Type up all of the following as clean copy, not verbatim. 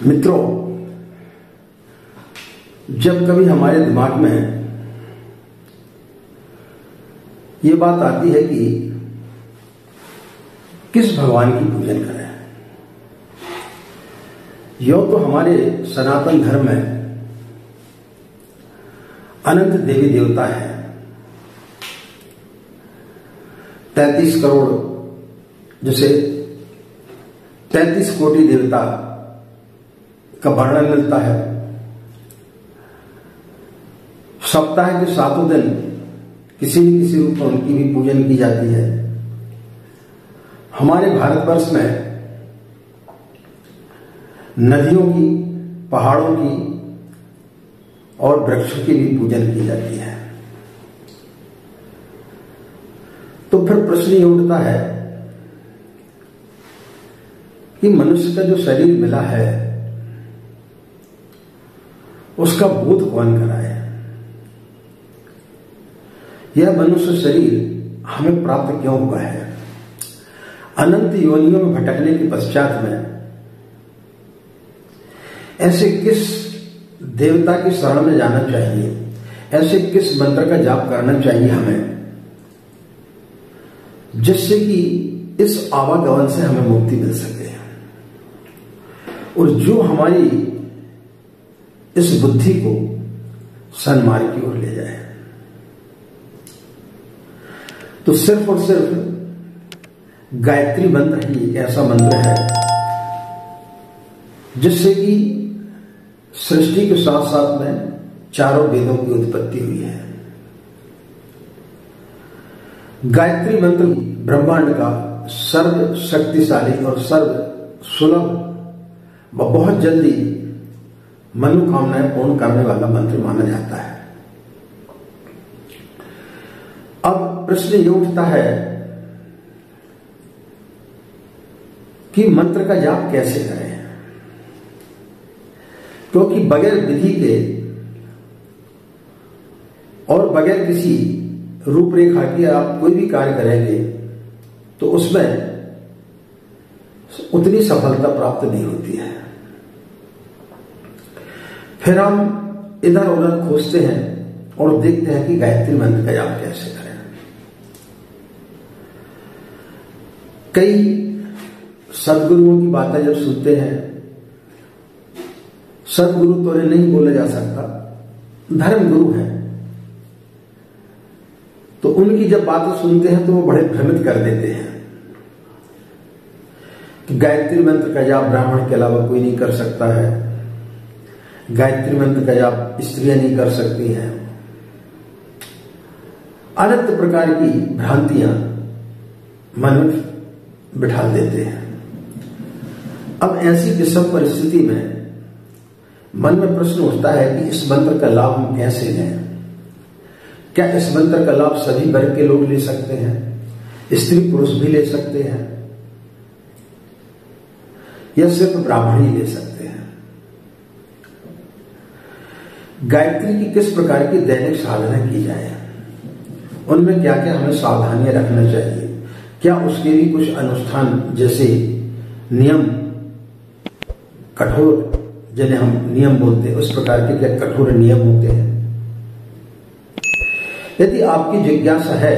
मित्रों, जब कभी हमारे दिमाग में ये बात आती है कि किस भगवान की पूजन करें, यो तो हमारे सनातन धर्म में अनंत देवी देवता है। 33 करोड़ जैसे 33 कोटि देवता का वर्णन मिलता है। सप्ताह के 7 दिन किसी न किसी रूप में उनकी भी पूजन की जाती है। हमारे भारतवर्ष में नदियों की, पहाड़ों की और वृक्षों की भी पूजन की जाती है। तो फिर प्रश्न ये उठता है कि मनुष्य का जो शरीर मिला है उसका बोध कौन कराए? यह मनुष्य शरीर हमें प्राप्त क्यों हुआ है? अनंत योनियों में भटकने के पश्चात में ऐसे किस देवता की शरण में जाना चाहिए, ऐसे किस मंत्र का जाप करना चाहिए हमें, जिससे कि इस आवागमन से हमें मुक्ति मिल सके और जो हमारी इस बुद्धि को सन्मार्ग की ओर ले जाए। तो सिर्फ और सिर्फ गायत्री मंत्र ही एक ऐसा मंत्र है जिससे कि सृष्टि के साथ साथ में चारों वेदों की उत्पत्ति हुई है। गायत्री मंत्र ब्रह्मांड का सर्व शक्तिशाली और सर्व सुलभ व बहुत जल्दी मनोकामनाएं पूर्ण करने वाला मंत्र माना जाता है। अब प्रश्न ये उठता है कि मंत्र का जाप कैसे करें, क्योंकि बगैर विधि के और बगैर किसी रूपरेखा के आप कोई भी कार्य करेंगे तो उसमें उतनी सफलता प्राप्त नहीं होती है। फिर हम इधर उधर खोजते हैं और देखते हैं कि गायत्री मंत्र का जाप कैसे करें। कई सदगुरुओं की बातें जब सुनते हैं, सदगुरु तो नहीं बोला जा सकता, धर्म गुरु है, तो उनकी जब बातें सुनते हैं तो वो बड़े भ्रमित कर देते हैं कि गायत्री मंत्र का जाप ब्राह्मण के अलावा कोई नहीं कर सकता है, गायत्री मंत्र का जाप स्त्रियां नहीं कर सकती हैं। अनंत प्रकार की भ्रांतियां मन में बिठा देते हैं। अब ऐसी विषम परिस्थिति में मन में प्रश्न उठता है कि इस मंत्र का लाभ हम कैसे लें? क्या इस मंत्र का लाभ सभी वर्ग के लोग ले सकते हैं? स्त्री पुरुष भी ले सकते हैं या सिर्फ ब्राह्मण ही ले सकते हैं? गायत्री की किस प्रकार की दैनिक साधना की जाए, उनमें क्या क्या हमें सावधानियां रखना चाहिए? क्या उसके भी कुछ अनुष्ठान जैसे नियम, कठोर जिन्हें हम नियम बोलते हैं, उस प्रकार के क्या कठोर नियम होते हैं? यदि आपकी जिज्ञासा है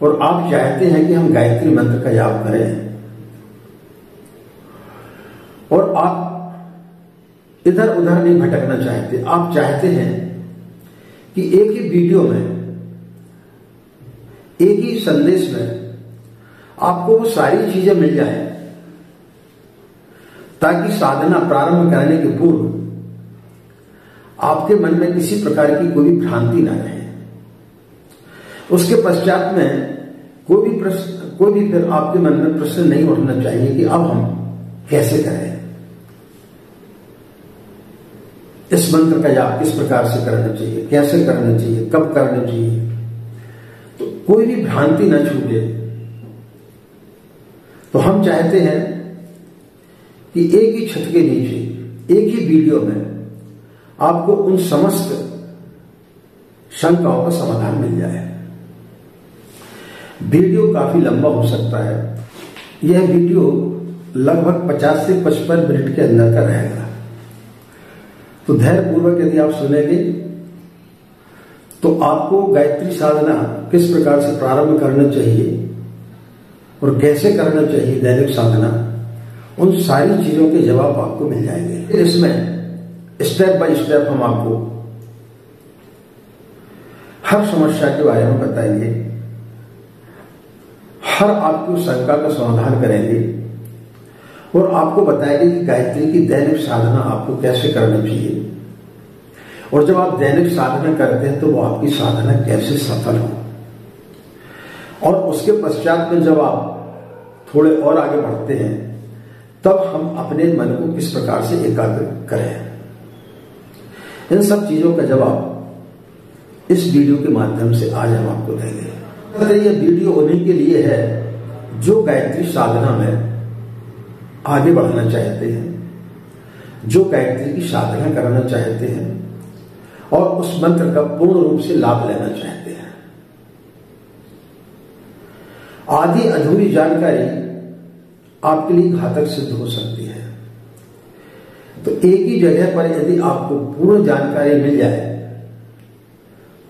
और आप चाहते हैं कि हम गायत्री मंत्र का जाप करें और आप इधर उधर नहीं भटकना चाहते, आप चाहते हैं कि एक ही वीडियो में, एक ही संदेश में आपको वो सारी चीजें मिल जाए ताकि साधना प्रारंभ करने के पूर्व आपके मन में किसी प्रकार की कोई भी भ्रांति ना रहे। उसके पश्चात में कोई भी फिर आपके मन में प्रश्न नहीं उठना चाहिए कि अब हम कैसे करें, इस मंत्र का जाप किस प्रकार से करना चाहिए, कैसे करना चाहिए, कब करना चाहिए। तो कोई भी भ्रांति न छूटे। तो हम चाहते हैं कि एक ही छत के नीचे, एक ही वीडियो में आपको उन समस्त शंकाओं का समाधान मिल जाए। वीडियो काफी लंबा हो सकता है। यह वीडियो लगभग 50 से 55 मिनट के अंदर का रहेगा। तो धैर्य पूर्वक यदि आप सुनेंगे तो आपको गायत्री साधना किस प्रकार से प्रारंभ करना चाहिए और कैसे करना चाहिए दैनिक साधना, उन सारी चीजों के जवाब आपको मिल जाएंगे। इसमें स्टेप बाय स्टेप हम आपको हर समस्या के बारे में बताएंगे, हर आपकी शंका का समाधान करेंगे और आपको बताएंगे कि गायत्री की दैनिक साधना आपको कैसे करनी चाहिए और जब आप दैनिक साधना करते हैं तो वो आपकी साधना कैसे सफल हो, और उसके पश्चात में जब आप थोड़े और आगे बढ़ते हैं तब हम अपने मन को किस प्रकार से एकाग्र करें। इन सब चीजों का जवाब इस वीडियो के माध्यम से आज हम आपको देंगे। यह वीडियो उन्हीं के लिए है जो गायत्री साधना में आगे बढ़ना चाहते हैं, जो गायत्री की साधना करना चाहते हैं और उस मंत्र का पूर्ण रूप से लाभ लेना चाहते हैं। आधी अधूरी जानकारी आपके लिए घातक सिद्ध हो सकती है। तो एक ही जगह पर यदि आपको पूर्ण जानकारी मिल जाए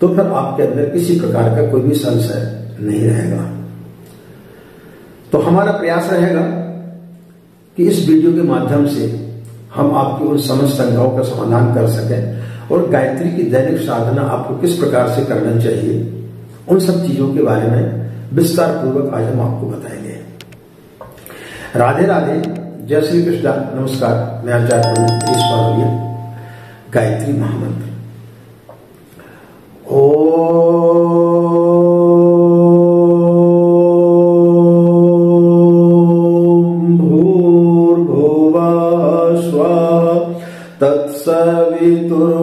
तो फिर आपके अंदर किसी प्रकार का कोई भी संशय नहीं रहेगा। तो हमारा प्रयास रहेगा कि इस वीडियो के माध्यम से हम आपकी उन समस्त शंकाओं का समाधान कर सकें और गायत्री की दैनिक साधना आपको किस प्रकार से करना चाहिए, उन सब चीजों के बारे में विस्तार पूर्वक आज हम आपको बताएंगे। राधे राधे, जय श्री कृष्ण, नमस्कार। मैं आचार्य पंडित ईश्वर गायत्री महामंत्र।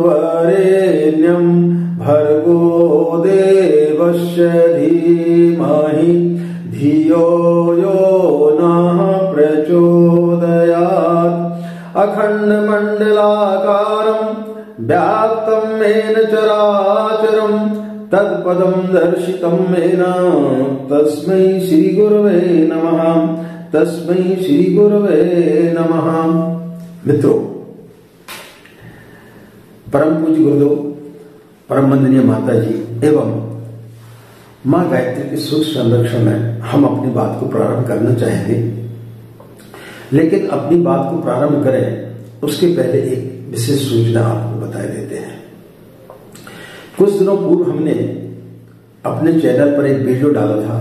तत्सवितुर्वरेण्यं भर्गो देवस्य धीमहि धियो यो नः प्रचोदयात्। अखण्डमण्डलाकारं व्याप्तं येन चराचरं तत्पदं दर्शितं येन तस्मै श्रीगुरवे नमः, तस्मै श्रीगुरवे नमः। मित्रों, परम पूज्य गुरुदेव, परम वंदनीय माता जी एवं मां गायत्री के सुख संरक्षण में हम अपनी बात को प्रारंभ करना चाहेंगे, लेकिन अपनी बात को प्रारंभ करें उसके पहले एक विशेष सूचना आपको बता देते हैं। कुछ दिनों पूर्व हमने अपने चैनल पर एक वीडियो डाला था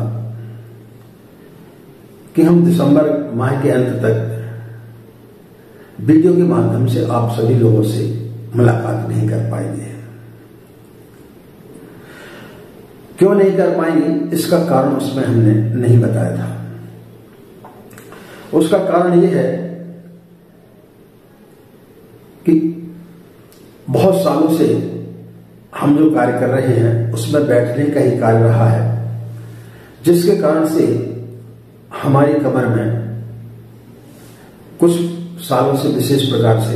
कि हम दिसंबर माह के अंत तक वीडियो के माध्यम से आप सभी लोगों से मुलाकात नहीं कर पाएंगे। क्यों नहीं कर पाएंगे, इसका कारण उसमें हमने नहीं बताया था। उसका कारण यह है कि बहुत सालों से हम जो कार्य कर रहे हैं उसमें बैठने का ही कार्य रहा है, जिसके कारण से हमारी कमर में कुछ सालों से विशेष प्रकार से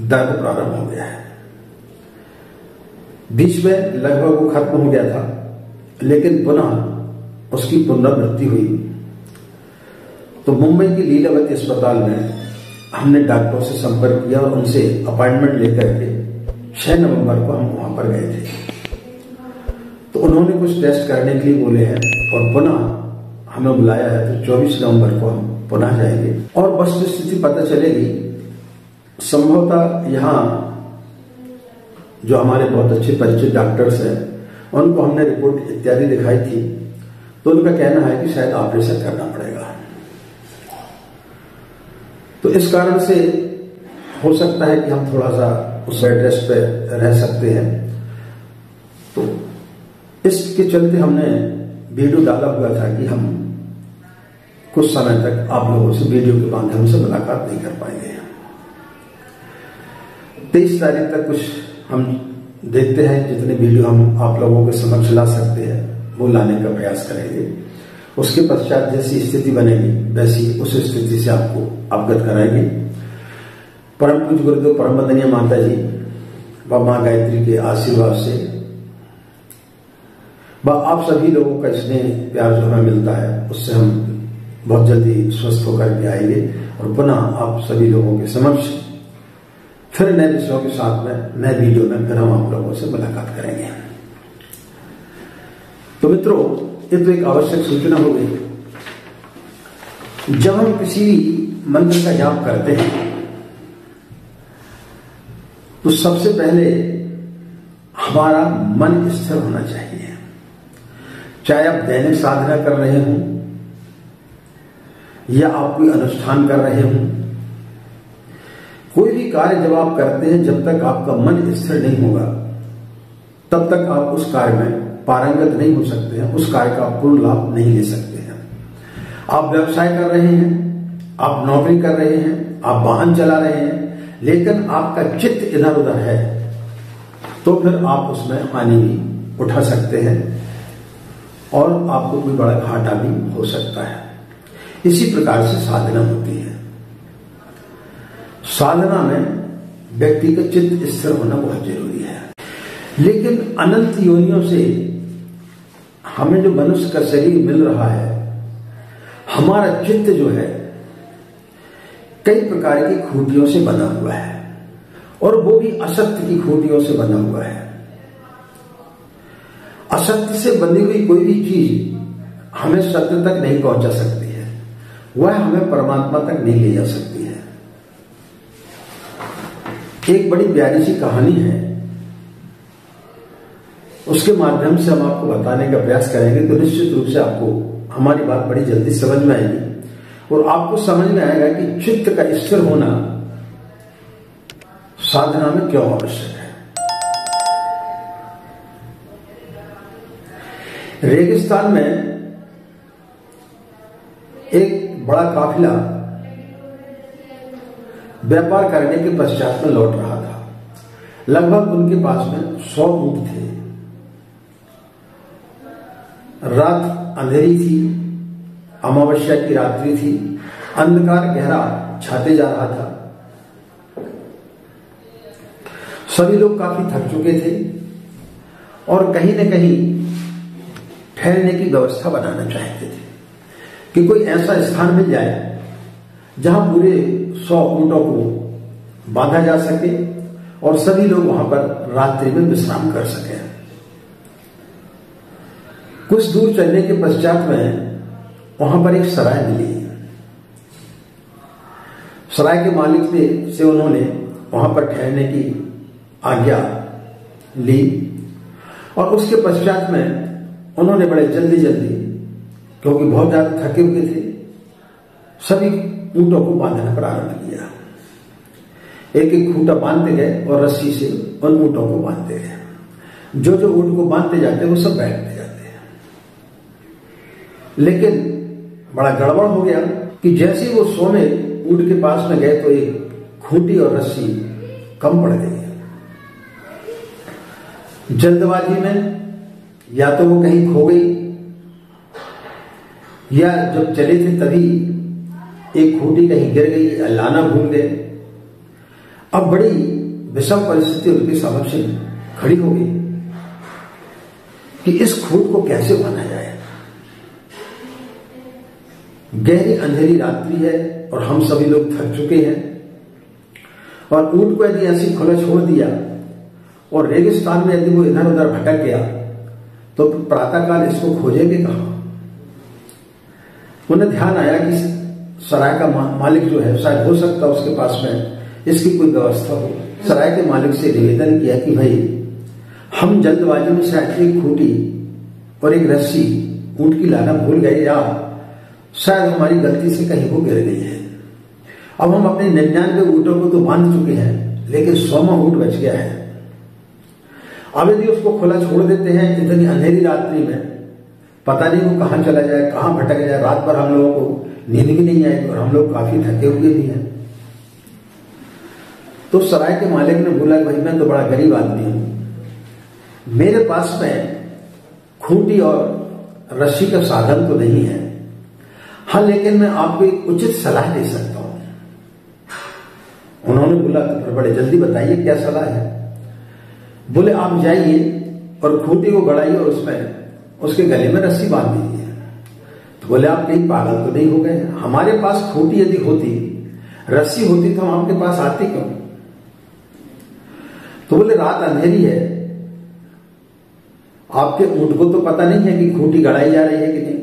दर्द प्रारंभ हो गया है। बीच में लगभग वो खत्म हो गया था, लेकिन पुनः उसकी पुनरावृत्ति हुई। तो मुंबई के लीलावती अस्पताल में हमने डॉक्टरों से संपर्क किया और उनसे अपॉइंटमेंट लेकर के 6 नवंबर को हम वहां पर गए थे। तो उन्होंने कुछ टेस्ट करने के लिए बोले हैं और पुनः हमें बुलाया है। तो 24 नवंबर को हम पुनः जाएंगे और वस्तु स्थिति पता चलेगी। संभवतः यहाँ जो हमारे बहुत अच्छे परिचित डॉक्टर्स हैं उनको हमने रिपोर्ट इत्यादि दिखाई थी, तो उनका कहना है कि शायद ऑपरेशन करना पड़ेगा। तो इस कारण से हो सकता है कि हम थोड़ा सा उस बेड रेस्ट पे रह सकते हैं। तो इसके चलते हमने वीडियो डाला हुआ था कि हम कुछ समय तक आप लोगों से वीडियो के माध्यम से मुलाकात नहीं कर पाएंगे। 23 तारीख तक कुछ हम देखते हैं जितने वीडियो हम आप लोगों के समक्ष ला सकते हैं वो लाने का प्रयास करेंगे। उसके पश्चात जैसी स्थिति बनेगी वैसी उस स्थिति से आपको अवगत कराएंगे। परम पूज्य गुरुदेव परम वंदनीय माता जी व मां गायत्री के आशीर्वाद से व आप सभी लोगों का स्नेह प्यार जो हमें मिलता है उससे हम बहुत जल्दी स्वस्थ होकर के आएंगे और पुनः आप सभी लोगों के समक्ष फिर नए विषयों के साथ में नए वीडियो में फिर हम आप लोगों से मुलाकात करेंगे। तो मित्रों, ये तो एक आवश्यक सूचना हो गई। जब हम किसी मंत्र का जाप करते हैं तो सबसे पहले हमारा मन स्थिर होना चाहिए। चाहे आप दैनिक साधना कर रहे हों या आप कोई अनुष्ठान कर रहे हों, कोई भी कार्य जब आप करते हैं, जब तक आपका मन स्थिर नहीं होगा तब तक आप उस कार्य में पारंगत नहीं हो सकते हैं, उस कार्य का पूर्ण लाभ नहीं ले सकते हैं। आप व्यवसाय कर रहे हैं, आप नौकरी कर रहे हैं, आप वाहन चला रहे हैं, लेकिन आपका चित्त इधर उधर है तो फिर आप उसमें हानि भी उठा सकते हैं और आपको कोई बड़ा घाटा भी हो सकता है। इसी प्रकार से साधना होती है। साधना में व्यक्ति का चित्त स्थिर होना बहुत जरूरी है। लेकिन अनंत योनियों से हमें जो मनुष्य का शरीर मिल रहा है, हमारा चित्त जो है कई प्रकार की खूंटियों से बना हुआ है और वो भी असत्य की खूंटियों से बना हुआ है। असत्य से बनी हुई कोई भी चीज हमें सत्य तक नहीं पहुंचा सकती है, वह हमें परमात्मा तक नहीं ले जा सकती है। एक बड़ी प्यारी सी कहानी है, उसके माध्यम से हम आपको बताने का प्रयास करेंगे तो निश्चित रूप से आपको हमारी बात बड़ी जल्दी समझ में आएगी और आपको समझ में आएगा कि चित्त का स्थिर होना साधना में क्यों आवश्यक है। रेगिस्तान में एक बड़ा काफिला व्यापार करने के पश्चात में लौट रहा था। लगभग उनके पास में 100 ऊंट थे। रात अंधेरी थी, अमावस्या की रात्रि थी, अंधकार गहरा छाते जा रहा था। सभी लोग काफी थक चुके थे और कहीं न कहीं ठहरने की व्यवस्था बनाना चाहते थे कि कोई ऐसा स्थान मिल जाए जहां पूरे 100 ऊंटों को बांधा जा सके और सभी लोग वहां पर रात्रि में विश्राम कर सकें। कुछ दूर चलने के पश्चात में वहां पर एक सराय मिली। सराय के मालिक से उन्होंने वहां पर ठहरने की आज्ञा ली और उसके पश्चात में उन्होंने बड़े जल्दी जल्दी, क्योंकि बहुत ज्यादा थके हुए थे, सभी ऊंटों को बांधना प्रारंभ किया। एक एक खूंटा बांधते गए और रस्सी से उन ऊंटों को बांधते गए। जो जो ऊंट को बांधते जाते वो सब बैठते जाते हैं। लेकिन बड़ा गड़बड़ हो गया कि जैसे वो सोने ऊंट के पास में गए तो एक खूंटी और रस्सी कम पड़ गई। जल्दबाजी में या तो वो कहीं खो गई या जब चले थे तभी एक खूंटी कहीं गिर गई या लाना भूल गए। अब बड़ी विषम परिस्थिति उनके समक्ष खड़ी हो गई कि इस खूंट को कैसे बांधा जाए। गहरी अंधेरी रात्रि है और हम सभी लोग थक चुके हैं और ऊंट को यदि ऐसी खुला छोड़ दिया और रेगिस्तान में यदि वो इधर उधर भटक गया तो प्रातःकाल इसको खोजेंगे कहां। उन्हें ध्यान आया कि सराय का मालिक जो है शायद हो सकता है उसके पास में इसकी कोई व्यवस्था हो। सराय के मालिक से निवेदन किया कि भाई हम जल्दबाजी में शायद एक खूंटी और एक रस्सी ऊंट की लाना भूल गए या शायद हमारी गलती से कहीं वो गिर गई है। अब हम अपने 99 ऊंटों को तो बांध चुके हैं लेकिन 100वां ऊंट बच गया है। अब यदि उसको खुला छोड़ देते हैं इतनी अंधेरी रात्रि में, पता नहीं वो कहां चला जाए, कहां भटक जाए। रात भर हम लोगों को नींद भी नहीं आएगी और हम लोग काफी थके हुए भी हैं। तो सराय के मालिक ने बोला भाई मैं तो बड़ा गरीब आदमी हूं, मेरे पास में खूंटी और रस्सी का साधन तो नहीं है, हाँ लेकिन मैं आपको एक उचित सलाह दे सकता हूं। उन्होंने बोला तो फिर बड़े जल्दी बताइए क्या सलाह है। बोले आप जाइए और खूंटी को गड़ाइए और उसमें उसके गले में रस्सी बांध दीजिए। तो बोले आप कहीं पागल तो नहीं हो गए? हमारे पास खूंटी यदि होती, रस्सी होती तो हम आपके पास आते क्यों? तो बोले रात अंधेरी है, आपके ऊंट को तो पता नहीं है कि खूंटी गड़ाई जा रही है कि नहीं,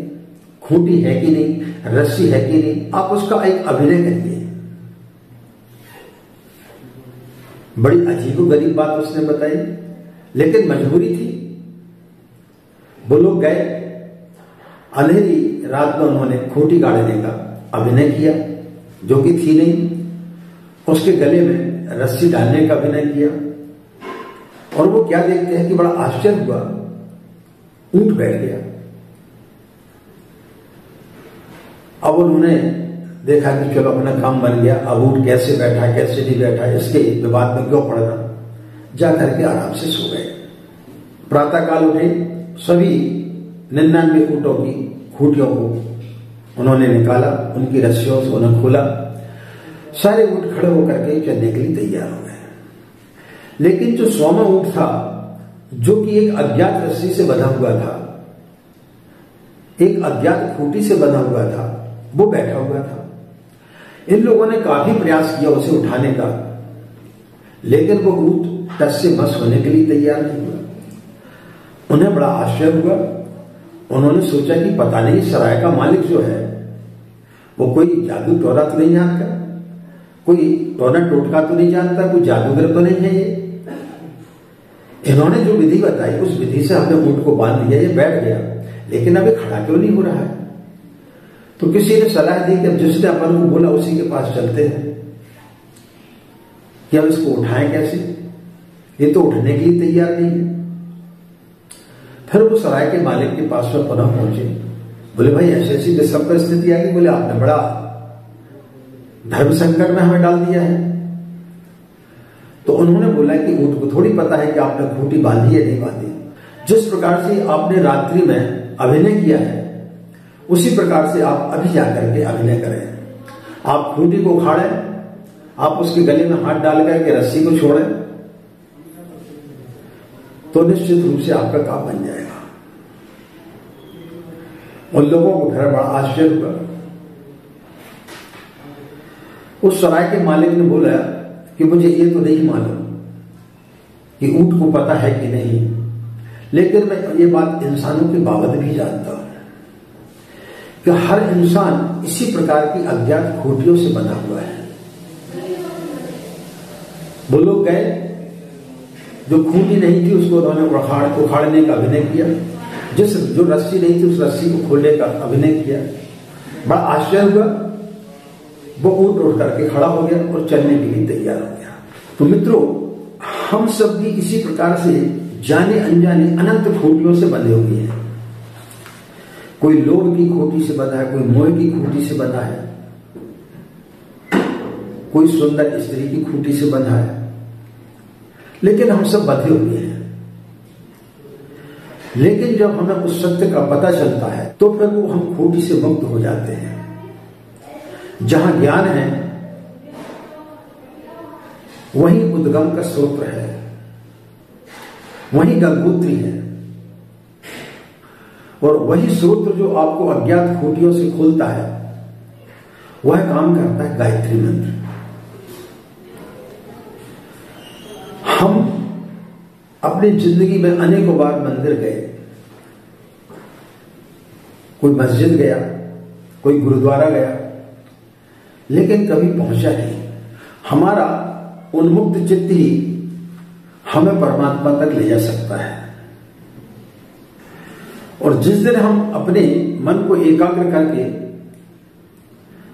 खूंटी है कि नहीं, रस्सी है कि नहीं, आप उसका एक अभिनय करिए। बड़ी अजीब गरीब बात उसने बताई, लेकिन मजबूरी थी। वो लोग गए, अंधेरी रात में उन्होंने खूंटी गाड़ने का अभिनय किया, जो कि थी नहीं। उसके गले में रस्सी डालने का अभिनय किया, और वो क्या देखते हैं कि बड़ा आश्चर्य हुआ, ऊंट बैठ गया। अब उन्होंने देखा कि चलो अपना काम बन गया, अब ऊंट कैसे बैठा कैसे नहीं बैठा इसके विवाद में क्यों पड़ना, जा करके आराम से सो गए। प्रातःकाल उठे, सभी 99 ऊंटों की खूंटियों को उन्होंने निकाला, उनकी रस्सियों से उन्हें खोला, सारे ऊंट खड़े होकर के चलने के लिए तैयार हो गए। लेकिन जो 100वां ऊंट था, जो कि एक अज्ञात रस्सी से बंधा हुआ था, एक अज्ञात खूंटी से बंधा हुआ था, वो बैठा हुआ था। इन लोगों ने काफी प्रयास किया उसे उठाने का, लेकिन वो ऊंट टस से मस होने के लिए तैयार नहीं हुआ। उन्हें बड़ा आश्चर्य हुआ। उन्होंने सोचा कि पता नहीं सराय का मालिक जो है वो कोई जादू टोना तो नहीं जानता, कोई टोना टोटका तो नहीं जानता, कोई जादूगर तो नहीं है ये। इन्होंने जो विधि बताई उस विधि से हमने ऊंट को बांध दिया, ये बैठ गया, लेकिन अभी खड़ा क्यों नहीं हो रहा है? तो किसी ने सलाह दी कि अब जिसने अपन को बोला उसी के पास चलते हैं कि अब इसको उठाएं कैसे, ये तो उठने के लिए तैयार नहीं है। फिर वो सराय के मालिक के पास में पुनः पहुंचे, बोले भाई ऐसी ऐसी विषम परिस्थिति आ गई। बोले आपने बड़ा धर्म संकट में हमें डाल दिया है। तो उन्होंने बोला कि ऊंट को थोड़ी पता है कि आपने खूंटी बांधी है नहीं बांधी। जिस प्रकार से आपने रात्रि में अभिनय किया है उसी प्रकार से आप अभी जाकर के अभिनय करें। आप खूंटी को उखाड़ें, आप उसके गले में हाथ डाल करके रस्सी को छोड़ें, तो निश्चित रूप से आपका काम बन जाएगा। उन लोगों को फिर बड़ा आश्चर्य हुआ। उस सराय के मालिक ने बोला कि मुझे ये तो नहीं मालूम कि ऊंट को पता है कि नहीं, लेकिन मैं ये बात इंसानों के बाबत भी जानता हूं कि हर इंसान इसी प्रकार की अज्ञात खूंटियों से बना हुआ है। वो लोग गए, जो खूंटी नहीं थी उसको उन्होंने उखाड़ने का अभिनय किया, जो रस्सी नहीं थी उस रस्सी को खोलने का अभिनय किया। बड़ा आश्चर्य हुआ, वो ऊंट उठ करके खड़ा हो गया और चलने के लिए तैयार हो गया। तो मित्रों, हम सब भी इसी प्रकार से जाने अनजाने अनंत खूंटियों से बंधे हुए हैं। कोई लोभ की खूंटी से बंधा है, कोई मोह की खूंटी से बंधा है, कोई सुंदर स्त्री की खूंटी से बंधा है, लेकिन हम सब बंधे हुए हैं। लेकिन जब हमें उस सत्य का पता चलता है तो फिर वो हम खूंटी से मुक्त हो जाते हैं। जहां ज्ञान है वहीं उद्गम का स्रोत है, वहीं गंगोत्री है, और वही स्रोत जो आपको अज्ञात खूंटियों से खोलता है वह काम करता है गायत्री मंत्र। हम अपनी जिंदगी में अनेकों बार मंदिर गए, कोई मस्जिद गया, कोई गुरुद्वारा गया, लेकिन कभी पहुंचा नहीं। हमारा उन्मुक्त चित्त ही हमें परमात्मा तक ले जा सकता है। और जिस दिन हम अपने मन को एकाग्र करके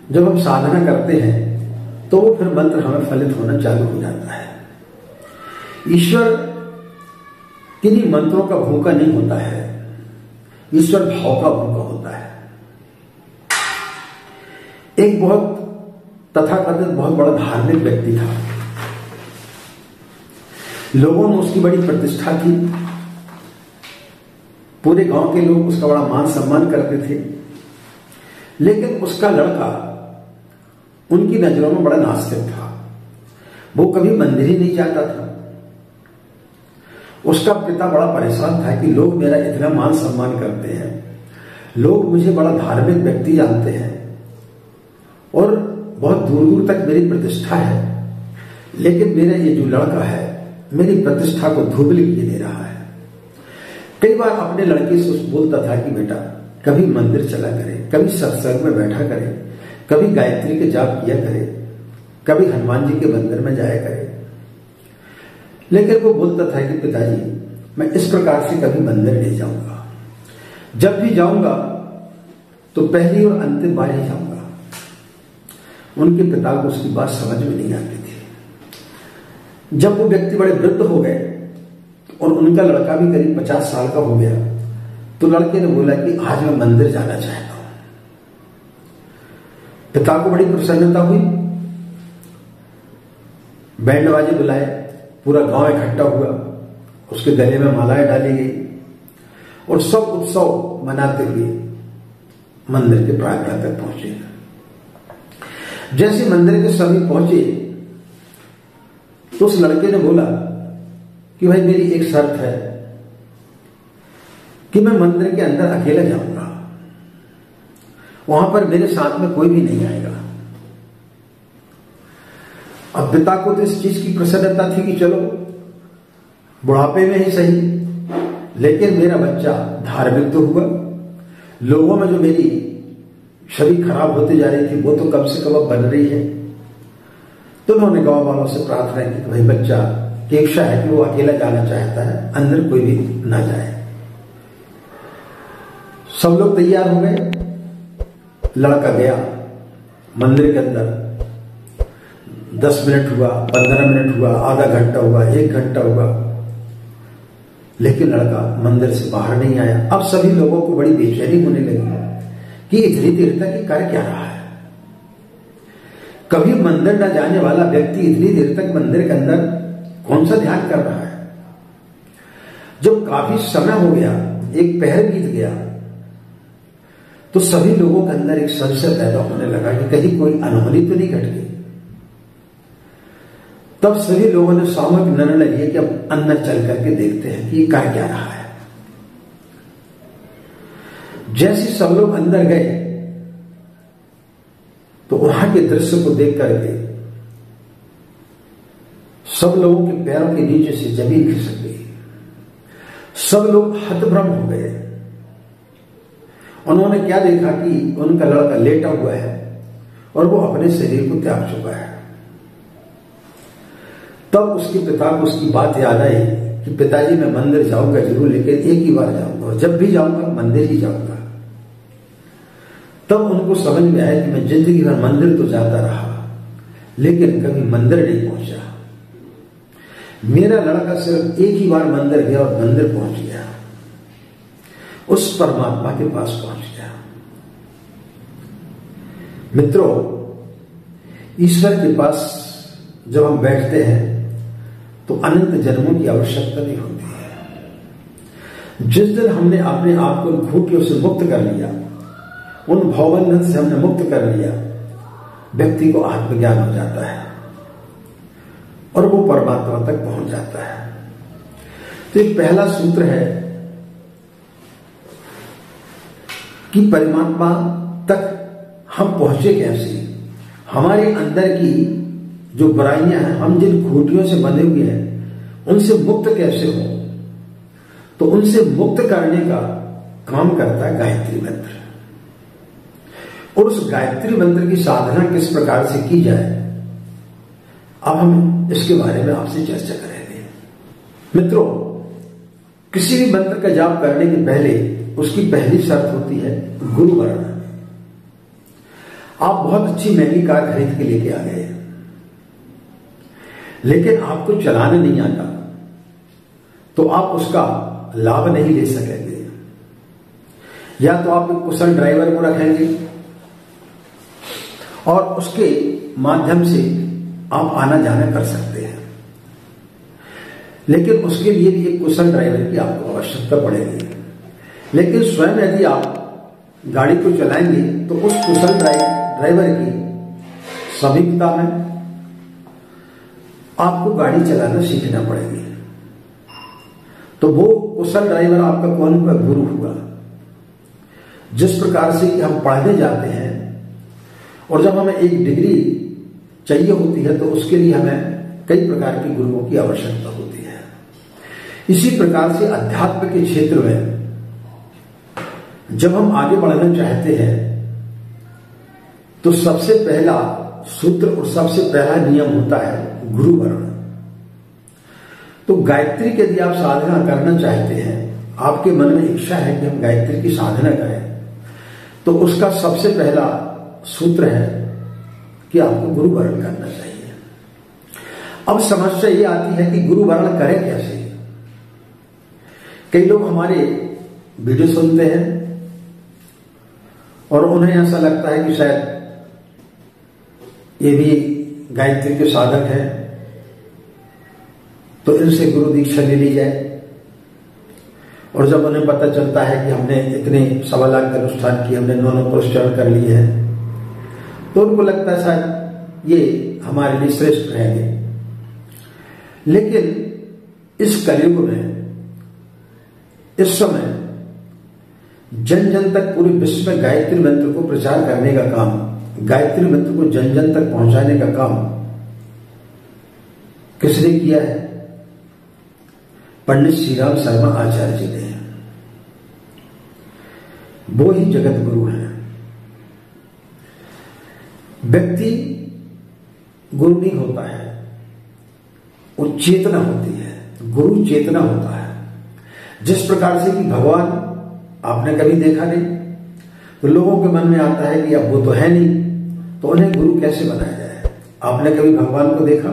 जब हम साधना करते हैं तो वो फिर मंत्र हमें फलित होना चालू हो जाता है। ईश्वर किन्हीं मंत्रों का भूखा नहीं होता है, ईश्वर भाव का भूखा होता है। एक बहुत तथाकथित बहुत बड़ा धार्मिक व्यक्ति था, लोगों ने उसकी बड़ी प्रतिष्ठा की, पूरे गांव के लोग उसका बड़ा मान सम्मान करते थे, लेकिन उसका लड़का उनकी नजरों में बड़ा नास्तिक था। वो कभी मंदिर ही नहीं जाता था। उसका पिता बड़ा परेशान था कि लोग मेरा इतना मान सम्मान करते हैं, लोग मुझे बड़ा धार्मिक व्यक्ति जानते हैं और बहुत दूर दूर तक मेरी प्रतिष्ठा है, लेकिन मेरा ये जो लड़का है मेरी प्रतिष्ठा को धूमिल किए दे रहा है। कई बार अपने लड़के से बोलता था कि बेटा कभी मंदिर चला करे, कभी सत्संग में बैठा करे, कभी गायत्री के जाप किया करे, कभी हनुमान जी के मंदिर में जाया करे। लेकिन वो बोलता था कि पिताजी मैं इस प्रकार से कभी मंदिर नहीं जाऊंगा, जब भी जाऊंगा तो पहली और अंतिम बार ही जाऊंगा। उनके पिता को उसकी बात समझ में नहीं आती थी। जब वो व्यक्ति बड़े वृद्ध हो गए और उनका लड़का भी करीब 50 साल का हो गया, तो लड़के ने बोला कि आज मैं मंदिर जाना चाहता हूं। पिता को बड़ी प्रसन्नता हुई, बैंड बाजे बुलाए, पूरा गांव इकट्ठा हुआ, उसके गले में मालाएं डाली गई और सब उत्सव मनाते हुए मंदिर के प्रांगण तक पहुंचे। जैसे मंदिर के समीप पहुंचे तो उस लड़के ने बोला कि भाई मेरी एक शर्त है कि मैं मंदिर के अंदर अकेला जाऊंगा, वहां पर मेरे साथ में कोई भी नहीं आएगा। अब पिता को तो इस चीज की प्रसन्नता थी कि चलो बुढ़ापे में ही सही, लेकिन मेरा बच्चा धार्मिक तो हुआ, लोगों में जो मेरी छवि खराब होती जा रही थी वो तो कम से कम अब बन रही है। तो उन्होंने गांव वालों से प्रार्थना की कि भाई बच्चा की इच्छा है कि वो अकेला जाना चाहता है, अंदर कोई भी ना जाए। सब लोग तैयार हो गए, लड़का गया मंदिर के अंदर। 10 मिनट हुआ, 15 मिनट हुआ, आधा घंटा हुआ, 1 घंटा हुआ, लेकिन लड़का मंदिर से बाहर नहीं आया। अब सभी लोगों को बड़ी बेचैनी होने लगी कि इतनी देर तक ये कर क्या रहा है। कभी मंदिर न जाने वाला व्यक्ति इतनी देर तक मंदिर के अंदर कौन सा ध्यान कर रहा है। जब काफी समय हो गया, एक पहर बीत गया, तो सभी लोगों के अंदर एक संशय पैदा होने लगा कि कहीं कोई अनहोनी तो नहीं घट गई। तब सभी लोगों ने सामूहिक निर्णय लिया कि अब अंदर चल करके देखते हैं कि ये कर क्या रहा है। जैसे सब लोग अंदर गए तो वहां के दृश्य को देख करके सब लोगों के पैरों के नीचे से जमीन खिसक गई। सब लोग हतभ्रम हो गए। उन्होंने क्या देखा कि उनका लड़का लेटा हुआ है और वो अपने शरीर को त्याग चुका है। तब उसके पिता को उसकी बात याद आई कि पिताजी मैं मंदिर जाऊंगा जरूर, लेकिन एक ही बार जाऊंगा और जब भी जाऊंगा मंदिर ही जाऊंगा। तब उनको समझ में आया कि मैं जिंदगी भर मंदिर तो जाता रहा, लेकिन कभी मंदिर नहीं पहुंचा। मेरा लड़का सिर्फ एक ही बार मंदिर गया और मंदिर पहुंच गया, उस परमात्मा के पास पहुंच गया। मित्रों, ईश्वर के पास जब हम बैठते हैं तो अनंत जन्मों की आवश्यकता नहीं होती है। जिस दिन हमने अपने आप को घूंटियों से मुक्त कर लिया, उन भवबंधन से हमने मुक्त कर लिया, व्यक्ति को आत्मज्ञान हो जाता है और वो परमात्मा तक पहुंच जाता है। तो एक पहला सूत्र है कि परमात्मा तक हम पहुंचे कैसे। हमारे अंदर की जो बुराइयां हैं, हम जिन खूंटियों से बंधे हुए हैं, उनसे मुक्त कैसे हो। तो उनसे मुक्त करने का काम करता है गायत्री मंत्र। और उस गायत्री मंत्र की साधना किस प्रकार से की जाए, अब हम इसके बारे में आपसे चर्चा करेंगे। मित्रों, किसी भी मंत्र का जाप करने के पहले उसकी पहली शर्त होती है गुरु वर्ण। आप बहुत अच्छी महंगी कार खरीद के लेके आ गए, लेकिन आपको चलाने नहीं आता, तो आप उसका लाभ नहीं ले सकेंगे। या तो आप एक कुशल ड्राइवर को रखेंगे और उसके माध्यम से आप आना जाना कर सकते हैं, लेकिन उसके लिए भी एक कुशल ड्राइवर की आपको आवश्यकता पड़ेगी। लेकिन स्वयं यदि आप गाड़ी को चलाएंगे तो उस कुशल ड्राइवर की समीपता में आपको गाड़ी चलाना सीखना पड़ेगी। तो वो कुशल ड्राइवर आपका कौन हुआ? गुरु हुआ। जिस प्रकार से कि हम पढ़ने जाते हैं और जब हमें एक डिग्री चाहिए होती है तो उसके लिए हमें कई प्रकार के गुरुओं की आवश्यकता होती है। इसी प्रकार से अध्यात्म के क्षेत्र में जब हम आगे बढ़ना चाहते हैं तो सबसे पहला सूत्र और सबसे पहला नियम होता है गुरु वर्ण। तो गायत्री की यदि आप साधना करना चाहते हैं, आपके मन में इच्छा है कि हम गायत्री की साधना करें, तो उसका सबसे पहला सूत्र है कि आपको गुरु वर्ण करना चाहिए। अब समस्या ये आती है कि गुरु वर्ण करें कैसे। कई लोग हमारे वीडियो सुनते हैं और उन्हें ऐसा लगता है कि शायद ये भी गायत्री के साधक हैं, तो इनसे गुरु दीक्षा ले ली जाए। और जब उन्हें पता चलता है कि हमने इतने 1.25 लाख का अनुष्ठान किए, हमने 9 पुरस्कार कर लिए हैं, तो उनको लगता है शायद ये हमारे लिए श्रेष्ठ रहेंगे। लेकिन इस कलयुग में, इस समय जन जन तक पूरे विश्व में गायत्री मंत्र को प्रचार करने का काम, गायत्री मंत्र को जन जन तक पहुंचाने का काम किसने किया है? पंडित श्री राम शर्मा आचार्य जी ने। वो ही जगत गुरु हैं। व्यक्ति गुरु नहीं होता है, वो चेतना होती है। गुरु चेतना होता है। जिस प्रकार से कि भगवान आपने कभी देखा नहीं, तो लोगों के मन में आता है कि अब वो तो है नहीं, तो उन्हें गुरु कैसे बनाया जाए। आपने कभी भगवान को देखा?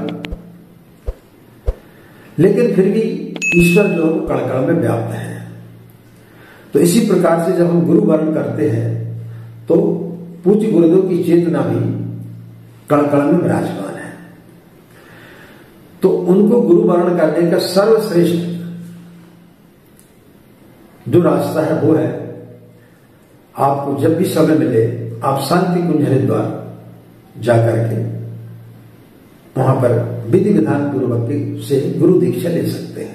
लेकिन फिर भी ईश्वर जो कण कण में व्याप्त है। तो इसी प्रकार से जब हम गुरु वर्ण करते हैं तो पूज्य गुरुदेव की चेतना भी कण कण में विराजमान है। तो उनको गुरु वर्ण करने का सर्वश्रेष्ठ जो रास्ता है वो है, आपको जब भी समय मिले आप शांति कुंज हरिद्वार जाकर के वहां पर विधि विधान पूर्वक से गुरु दीक्षा ले सकते हैं।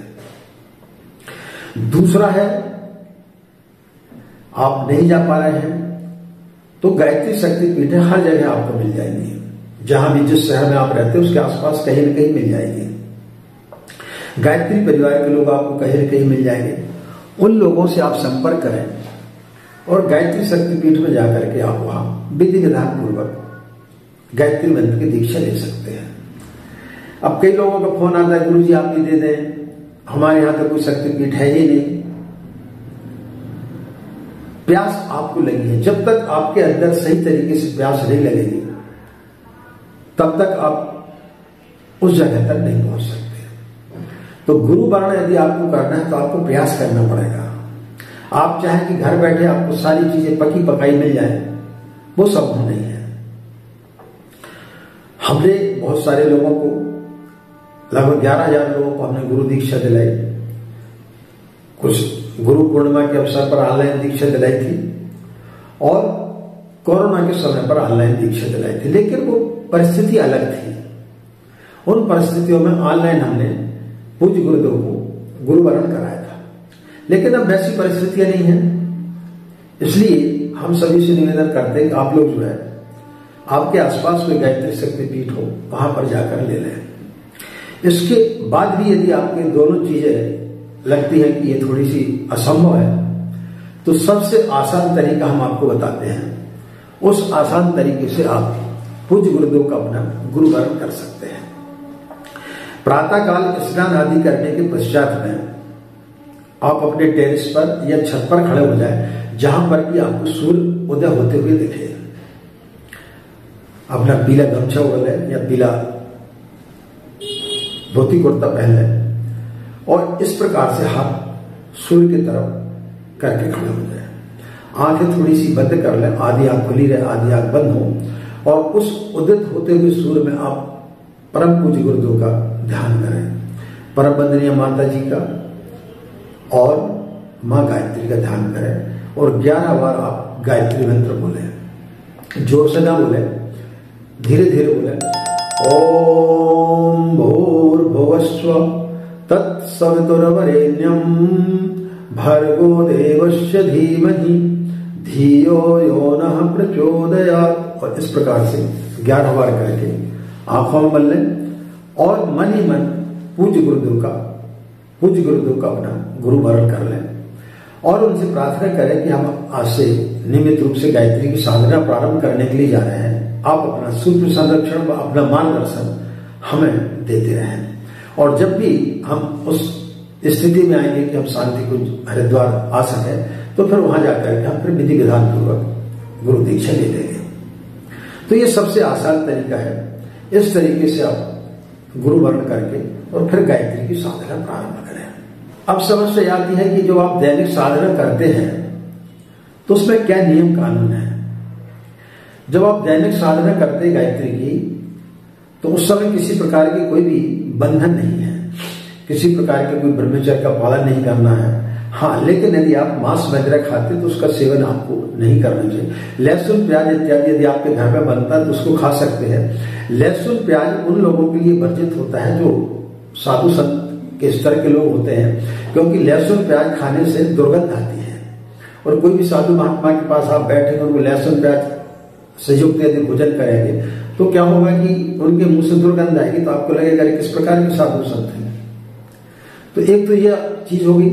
दूसरा है, आप नहीं जा पा रहे हैं तो गायत्री शक्तिपीठ हर जगह आपको मिल जाएंगी। जहां भी जिस शहर में आप रहते हैं उसके आसपास कहीं न कहीं मिल जाएगी। गायत्री परिवार के लोग आपको कहीं न कहीं मिल जाएंगे। उन लोगों से आप संपर्क करें और गायत्री शक्तिपीठ में जाकर के आप वहां विधि विधान पूर्वक गायत्री मंत्र की दीक्षा ले सकते हैं। अब कई लोगों का फोन आता है, गुरु जी आप भी दे दें, हमारे यहां तो कोई शक्तिपीठ है ही नहीं। प्यास आपको लगी है, जब तक आपके अंदर सही तरीके से प्यास नहीं लगेगी तब तक आप उस जगह तक नहीं पहुंच सकते। तो गुरु वर्ण यदि आपको करना है तो आपको प्रयास करना पड़ेगा। आप चाहें कि घर बैठे आपको सारी चीजें पकी पकाई मिल जाए, वो संभव नहीं है। हमने बहुत सारे लोगों को, लगभग 11,000 लोगों को हमने गुरु दीक्षा दिलाई। कुछ गुरु पूर्णिमा के अवसर पर ऑनलाइन दीक्षा दिलाई थी और कोरोना के समय पर ऑनलाइन दीक्षा दिलाई थी। लेकिन वो परिस्थिति अलग थी। उन परिस्थितियों में ऑनलाइन हमने पूज्य गुरुदेव को गुरु वर्ण कराया था। लेकिन अब वैसी परिस्थितियां नहीं है, इसलिए हम सभी से निवेदन करते हैं कि आप लोग जो है आपके आसपास कोई गायत्री शक्तिपीठ हो वहां पर जाकर ले लें। इसके बाद भी यदि आपको दोनों चीजें लगती है कि ये थोड़ी सी असंभव है, तो सबसे आसान तरीका हम आपको बताते हैं। उस आसान तरीके से आप पूज्य गुरुदेव का अपना गुरु वर्ण कर सकते हैं। प्रातः काल स्नान आदि करने के पश्चात में आप अपने टेरेस पर या छत पर खड़े हो जाए, जहां पर भी आपको सूर्य उदय होते हुए दिखे। अपना पीला गमछा ओढ़ लें या पीला धोती कुर्ता पहन लें और इस प्रकार से हाथ सूर्य की तरफ करके खड़े हो जाए। आंखें थोड़ी सी बंद कर लें, आधी आंख खुली रहे, आधी आंख बंद हो, और उस उदित होते हुए सूर्य में आप परम पूज्य गुरुदेव का ध्यान करें, परम वंदनीय माता जी का और मां गायत्री का ध्यान करें और 11 बार आप गायत्री मंत्र बोले। जोर से ना बोले, धीरे धीरे बोले। ओम भूर्भुवस्व तत्सवितुर्वरेण्यं भर्गो देवस्य धीमहि धियो यो नः प्रचोदयात्। और इस प्रकार से 11 बार करके आंखों में मल लें और मन ही मन पूज्य गुरुदेव का अपना गुरु वरण कर लें और उनसे प्रार्थना करें कि हम आज से नियमित रूप से गायत्री की साधना प्रारंभ करने के लिए जा रहे हैं। आप अपना सूक्ष्म संरक्षण व अपना मार्गदर्शन हमें देते रहें। और जब भी हम उस स्थिति में आएंगे कि हम शांति कुंज हरिद्वार आ सके तो फिर वहां जाकर के हम फिर विधि विधान पूर्वक गुरु दीक्षा ले लेंगे। तो ये सबसे आसान तरीका है। इस तरीके से आप गुरु वर्ण करके और फिर गायत्री की साधना प्रारंभ करें। अब समस्या आती है कि जो आप दैनिक साधना करते हैं तो उसमें क्या नियम कानून है। जब आप दैनिक साधना करते हैं गायत्री की तो उस समय किसी प्रकार की कोई भी बंधन नहीं है, किसी प्रकार के कोई ब्रह्मचर्य का पालन नहीं करना है। हाँ, लेकिन यदि आप मांस वगैरह खाते तो उसका सेवन आपको नहीं करना चाहिए। लहसुन प्याज इत्यादि यदि आपके घर में बनता है तो उसको खा सकते हैं। लहसुन प्याज उन लोगों के लिए वर्जित होता है जो साधु संत के स्तर के लोग होते हैं, क्योंकि लहसुन प्याज खाने से दुर्गंध आती है। और कोई भी साधु महात्मा के पास आप बैठेंगे उनको लहसुन प्याज से युक्त यदि भोजन करेंगे तो क्या होगा कि उनके मुंह से दुर्गंध आएगी, तो आपको लगेगा कि किस प्रकार के साधु संत हैं। तो एक तो यह चीज होगी।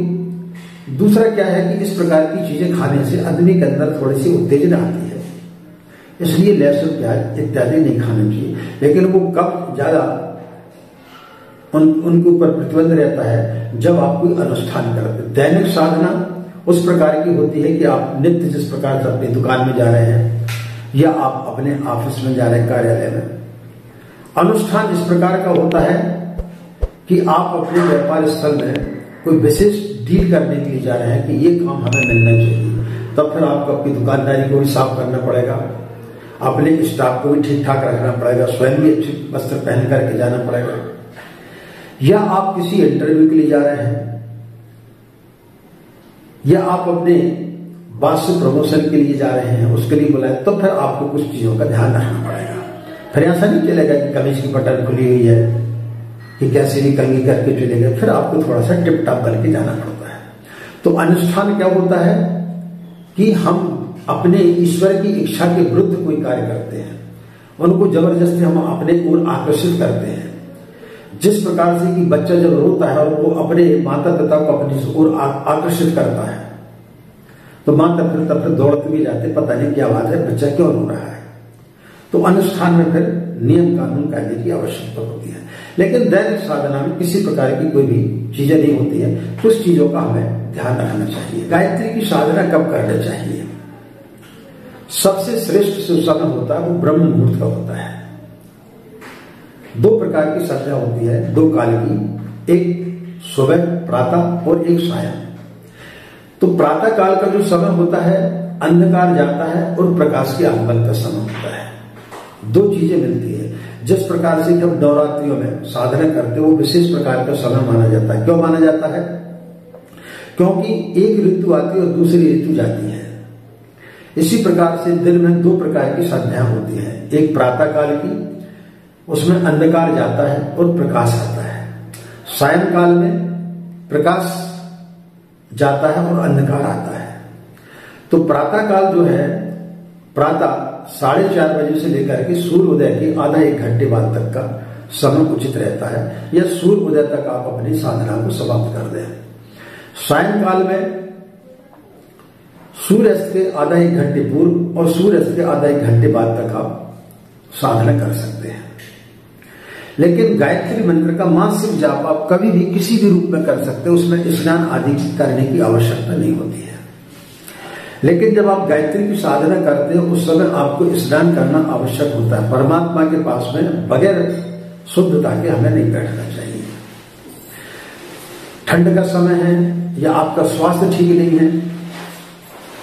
दूसरा क्या है कि इस प्रकार की चीजें खाने से आदमी के अंदर थोड़ी सी उत्तेजना आती है, इसलिए लहसुन प्याज इत्यादि नहीं खाना चाहिए। लेकिन वो कब ज्यादा उनके ऊपर प्रतिबंध रहता है जब आप कोई अनुष्ठान करते। दैनिक साधना उस प्रकार की होती है कि आप नित्य जिस प्रकार से अपनी दुकान में जा रहे हैं या आप अपने ऑफिस में जा रहे हैं, कार्यालय में। अनुष्ठान इस प्रकार का होता है कि आप अपने व्यापार स्थल में कोई विशेष डील करने के लिए जा रहे हैं कि ये काम हमें मिलना चाहिए। तब फिर आपको अपनी दुकानदारी को भी साफ करना पड़ेगा, अपने स्टाफ को भी ठीक ठाक रखना पड़ेगा, स्वयं भी अच्छे वस्त्र पहन करके जाना पड़ेगा। या आप किसी इंटरव्यू के लिए जा रहे हैं या आप अपने बात से प्रमोशन के लिए जा रहे हैं, उसके लिए बुलाए, तो फिर आपको कुछ चीजों का ध्यान रखना पड़ेगा। फिर ऐसा नहीं चलेगा कि कमीज की बटन खुली हुई है कि कैसे भी कंगी करके चले गए, फिर आपको थोड़ा सा टिप टॉप करके जाना पड़ता है। तो अनुष्ठान क्या होता है कि हम अपने ईश्वर की इच्छा के विरुद्ध कोई कार्य करते हैं, उनको जबरदस्ती हम अपने ओर आकर्षित करते हैं। जिस प्रकार से कि बच्चा जब रोता है और वो अपने माता पिता को अपनी ओर आकर्षित करता है तो माता पिता फिर दौड़ते भी जाते, पता नहीं क्या बात है, बच्चा क्यों रो रहा है। तो अनुष्ठान में फिर नियम कानून कायदे की आवश्यकता होती है। लेकिन दैनिक साधना में किसी प्रकार की कोई भी चीजें नहीं होती है, कुछ चीजों का हमें ध्यान रखना चाहिए। गायत्री की साधना कब करना चाहिए? सबसे श्रेष्ठ जो समय होता है वो ब्रह्म मुहूर्त का होता है। 2 प्रकार की संध्या होती है, 2 काल की, एक सुबह प्रातः और एक सायं। तो प्रातः काल का जो समय होता है अंधकार जाता है और प्रकाश के आगमन का समय होता है। 2 चीजें मिलती है। जिस प्रकार से जब नवरात्रियों में साधना करते वो विशेष प्रकार का समय माना जाता है। क्यों माना जाता है? क्योंकि एक ऋतु आती है और दूसरी ऋतु जाती है। इसी प्रकार से दिन में 2 प्रकार की संध्या होती है, एक प्रातः काल की, उसमें अंधकार जाता है और प्रकाश आता है। सायंकाल में प्रकाश जाता है और अंधकार आता है। तो प्रातः काल जो है, प्रातः 4:30 बजे से लेकर के सूर्य उदय के आधा 1 घंटे बाद तक का समय उचित रहता है, या सूर्य उदय तक आप अपनी साधना को समाप्त कर दें। सायंकाल में सूर्यास्त के आधा 1 घंटे पूर्व और सूर्यास्त के आधा 1 घंटे बाद तक आप साधना कर सकते हैं। लेकिन गायत्री मंत्र का मासिक जाप आप कभी भी किसी भी रूप में कर सकते हैं, उसमें स्नान आदि करने की आवश्यकता नहीं होती है। लेकिन जब आप गायत्री की साधना करते हो उस समय आपको स्नान करना आवश्यक होता है। परमात्मा के पास में बगैर शुद्धता के हमें नहीं बैठना चाहिए। ठंड का समय है या आपका स्वास्थ्य ठीक नहीं है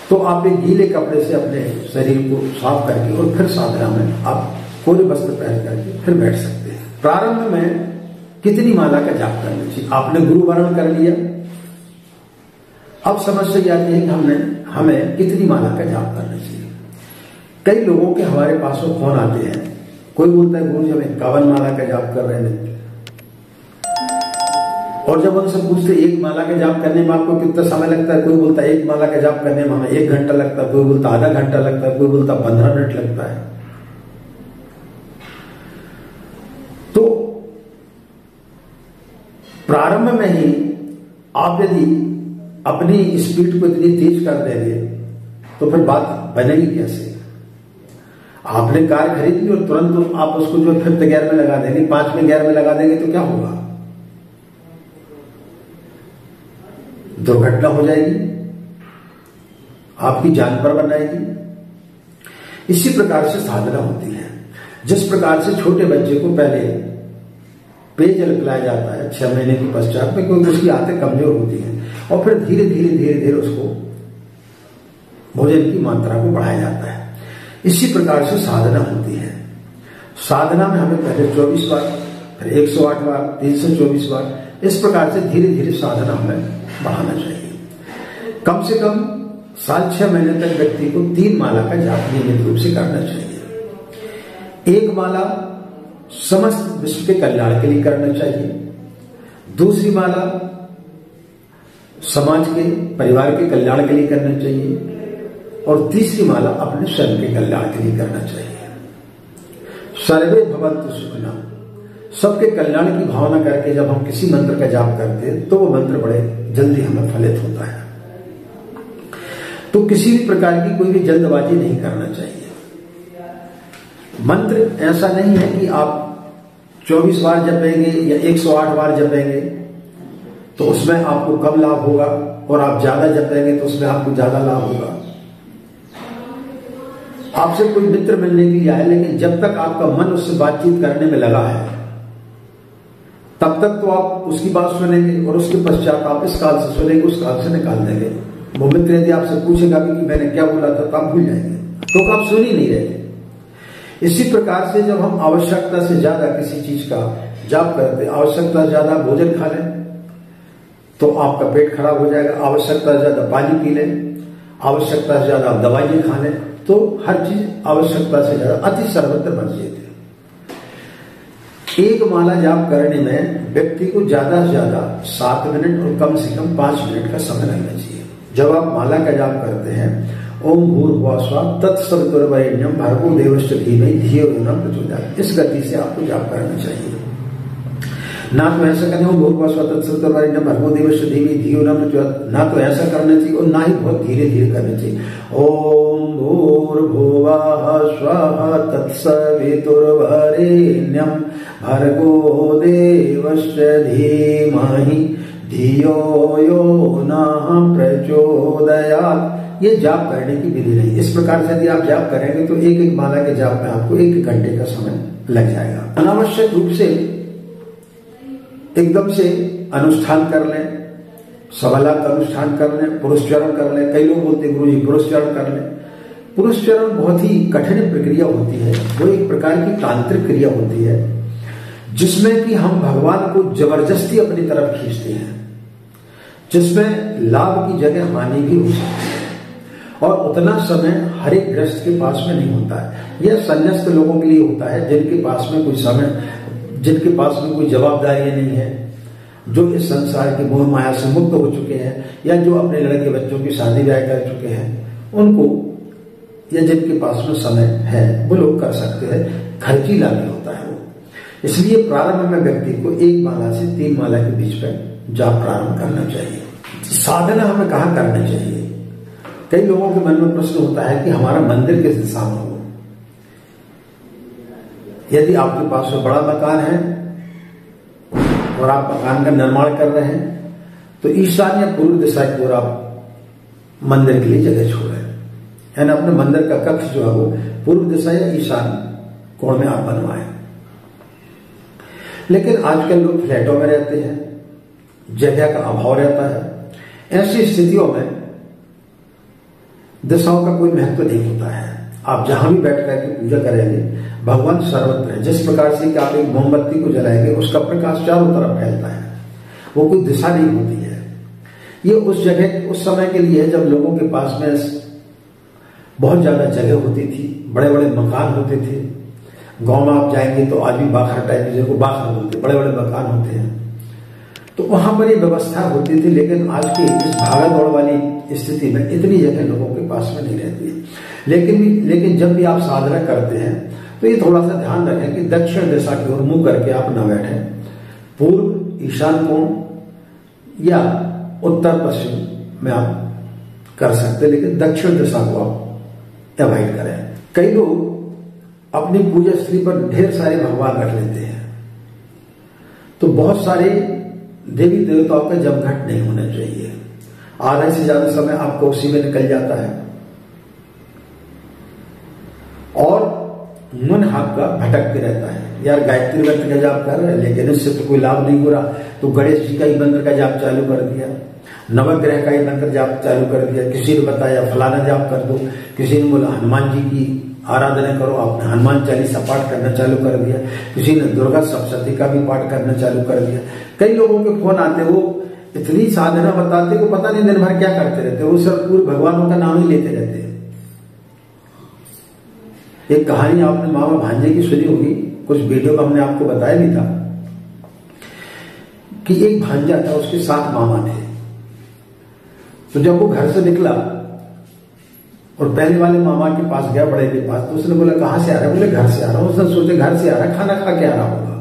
तो आप एक गीले कपड़े से अपने शरीर को साफ करके और फिर साधना में आप कोरे वस्त्र पहन करके फिर बैठ सकते हैं। प्रारंभ में कितनी माला का जाप करना चाहिए? आपने गुरु वरण कर लिया, अब समस्या यह आती है कि हमें कितनी माला का जाप करना चाहिए। कई लोगों के हमारे पास वो फोन आते हैं, कोई बोलता है गुरु जी हम 51 माला का जाप कर रहे हैं, और जब उनसे पूछते एक माला का जाप करने में आपको कितना समय लगता है, कोई बोलता है एक माला का जाप करने में हमें 1 घंटा लगता है, कोई बोलता आधा घंटा लगता है, कोई बोलता 15 मिनट लगता है। तो प्रारंभ में ही आप यदि अपनी स्पीड को इतनी तेज कर देंगे तो फिर बात बनेगी कैसे। आपने कार खरीद ली और तुरंत आप उसको जो 5th गियर में लगा देंगे, 5वें गियर में लगा देंगे तो क्या होगा, दुर्घटना हो जाएगी, आपकी जान पर बनाएगी। इसी प्रकार से साधना होती है। जिस प्रकार से छोटे बच्चे को पहले पेयजल पिलाया जाता है 6 महीने के पश्चात में, क्योंकि उसकी आंतें कमजोर होती हैं, और फिर धीरे धीरे धीरे धीरे उसको भोजन की मात्रा को बढ़ाया जाता है। इसी प्रकार से साधना होती है। साधना में हमें पहले 24 बार, फिर 108 बार, 324 बार, इस प्रकार से धीरे धीरे साधना हमें बढ़ाना चाहिए। कम से कम 6.5 महीने तक व्यक्ति को 3 माला का जाप नियमित रूप से करना चाहिए। 1 माला समस्त विश्व के कल्याण के लिए करना चाहिए, दूसरी माला समाज के, परिवार के कल्याण के लिए करना चाहिए, और तीसरी माला अपने स्वयं के कल्याण के लिए करना चाहिए। सर्वे भवन्तु सुखिनः, सबके कल्याण की भावना करके जब हम किसी मंत्र का जाप करते हैं तो वो मंत्र बड़े जल्दी हमें फलित होता है। तो किसी भी प्रकार की कोई भी जल्दबाजी नहीं करना चाहिए। मंत्र ऐसा नहीं है कि आप 24 बार जपेंगे या 108 बार जपेंगे तो उसमें आपको कम लाभ होगा, और आप ज्यादा जपेंगे तो उसमें आपको ज्यादा लाभ होगा। आपसे कोई मित्र मिलने के लिए आए, लेकिन जब तक आपका मन उससे बातचीत करने में लगा है तब तक तो आप उसकी बात सुनेंगे, और उसके पश्चात आप इस काल से सुनेंगे, उस काल से निकाल देंगे। वो मित्र यदि आपसे पूछेगा भी कि मैंने क्या बोला था तो आप भूल जाएंगे, तो आप सुन ही नहीं रहे। इसी प्रकार से जब हम आवश्यकता से ज्यादा किसी चीज का जाप करते, आवश्यकता से ज्यादा भोजन खा लें तो आपका पेट खराब हो जाएगा, आवश्यकता से ज्यादा पानी पी लें, आवश्यकता से ज्यादा दवाइयां खा लें, तो हर चीज आवश्यकता से ज्यादा अति सर्वत्र वर्जित है। 1 माला जाप करने में व्यक्ति को ज्यादा से ज्यादा 7 मिनट और कम से कम 5 मिनट का समय लगना चाहिए। जब आप माला का जाप करते हैं, ओम भूर्भुवः स्वः तत्सवितुर्वरेण्यं भर्गो देवस्य धीमहि धियो यो न प्रचोदयात्, इस गति से आपको जाप करना चाहिए। ना तो ऐसा करना ओम भूर्भुवः स्वः तत्सवितुर्वरेण्यं भर्गो देवस्य धीमहि धियो न प्रचोदयात्, ना तो ऐसा करना चाहिए और ना ही बहुत धीरे धीरे करना चाहिए। ओम भूर्भुवः स्वः तत्सवितुर्वरेण्यं भर्गो देवस्य धीमहि धियो यो नः प्रचोदयात्, ये जाप करने की विधि नहीं। इस प्रकार से यदि आप जाप करेंगे तो 1-1 माला के जाप में आपको 1 घंटे का समय लग जाएगा। अनावश्यक रूप से एकदम से अनुष्ठान कर लें, सबलात अनुष्ठान कर लें, पुरुषचरण कर लें। कई लोग बोलते हैं गुरुजी पुरुषचरण कर लें। पुरुषचरण बहुत ही कठिन प्रक्रिया होती है, वो एक प्रकार की तांत्रिक क्रिया होती है जिसमें कि हम भगवान को जबरदस्ती अपनी तरफ खींचते हैं, जिसमें लाभ की जगह हानि भी हो सकती है, और उतना समय हर एक गृहस्थ के पास में नहीं होता है। यह संन्यास्त लोगों के लिए होता है जिनके पास में कोई समय, जिनके पास में कोई जवाबदारी नहीं है, जो इस संसार की मोह माया से मुक्त हो चुके हैं, या जो अपने लड़के बच्चों की शादी ब्याह कर चुके हैं, उनको या जिनके पास में समय है वो लोग कर सकते हैं। खर्चीला भी होता है वो। इसलिए प्रारंभ में व्यक्ति को 1 माला से 3 माला के बीच में जाप प्रारंभ करना चाहिए। साधना हमें कहाँ करना चाहिए? कई लोगों के मन में प्रश्न होता है कि हमारा मंदिर किस दिशा में हो। यदि आपके पास में बड़ा मकान है और आप मकान का निर्माण कर रहे हैं तो ईशान या पूर्व दिशा की ओर आप मंदिर के लिए जगह छोड़ रहे हैं, यानी अपने मंदिर का कक्ष जो है वो पूर्व दिशा या ईशान कोण में आप बनवाएं। लेकिन आजकल लोग फ्लैटों में रहते हैं, जगह का अभाव रहता है। ऐसी स्थितियों में दिशाओं का कोई महत्व नहीं होता है। आप जहां भी बैठ करके पूजा करेंगे, भगवान सर्वत्र है। जिस प्रकार से कि आप एक मोमबत्ती को जलाएंगे उसका प्रकाश चारों तरफ फैलता है, वो कोई दिशा नहीं होती है। ये उस जगह, उस समय के लिए जब लोगों के पास में बहुत ज्यादा जगह होती थी, बड़े बड़े मकान होते थे। गांव में आप जाएंगे तो आज भी बाखर टाइप, जिनको बाखर बोलते, बड़े बड़े मकान होते हैं। तो वहां पर ये व्यवस्था होती थी, लेकिन आज की इस भागा दौड़ वाली स्थिति में इतनी जगह लोगों के पास में नहीं रहती है। लेकिन जब भी आप साधना करते हैं तो ये थोड़ा सा ध्यान रखें कि दक्षिण दिशा की ओर मुंह करके आप न बैठें। पूर्व, ईशान कोण या उत्तर पश्चिम में आप कर सकते, लेकिन दक्षिण दिशा को आप अवॉइड करें। कई लोग अपनी पूजा स्थली पर ढेर सारे भगवान रख लेते हैं, तो बहुत सारे देवी देवताओं का जमघट नहीं होना चाहिए। आधे से ज्यादा समय आपको उसी में निकल जाता है और मन आपका भटकते रहता है। यार गायत्री मंत्र का जाप कर रहे हैं लेकिन इससे तो कोई लाभ नहीं हो रहा, तो गणेश जी का ही मंत्र का जाप चालू कर दिया, नवग्रह का ही मंत्र जाप चालू कर दिया, किसी ने बताया फलाना जाप कर दो, किसी ने बोला हनुमान जी की आराधना करो, आपने हनुमान चालीसा पाठ करना चालू कर दिया, किसी ने दुर्गा सप्तशती का भी पाठ करना चालू कर दिया। कई लोगों के फोन आते, वो इतनी साधना बताते को पता नहीं दिन भर क्या करते रहते, वो सब पूरे भगवानों का नाम ही लेते रहते हैं। एक कहानी आपने मामा भांजे की सुनी होगी, कुछ वीडियो में हमने आपको बताया भी था कि एक भांजा था, उसके 7 मामा थे। तो जब वो घर से निकला और पहले वाले मामा के पास गया, बड़े के पास, तो उसने बोला कहां से आ रहा है? बोले घर से आ रहा हूं। उसने सोचे घर से आ रहा है, खाना खा के आ रहा होगा,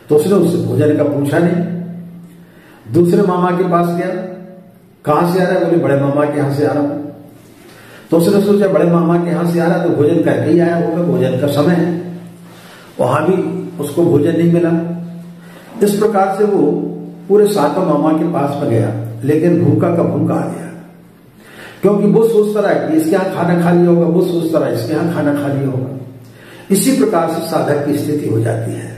तो उसने उससे भोजन का पूछा नहीं। दूसरे मामा के पास गया, कहां से आ रहा है? बोले बड़े मामा के यहां से आ रहा हूं। तो उसने सोचा बड़े मामा के यहां से आ रहा तो भोजन करके ही आया होगा, भोजन का समय है। वहां भी उसको भोजन नहीं मिला। इस प्रकार से वो पूरे 7 मामा के पास में गया, लेकिन भूखा का भूखा आ गया, क्योंकि वो सोचता रहा कि इसके यहां खाना खा लिया होगा, वो सोचता रहा इसके यहां खाना खा लिया होगा। इसी प्रकार से साधक की स्थिति हो जाती है।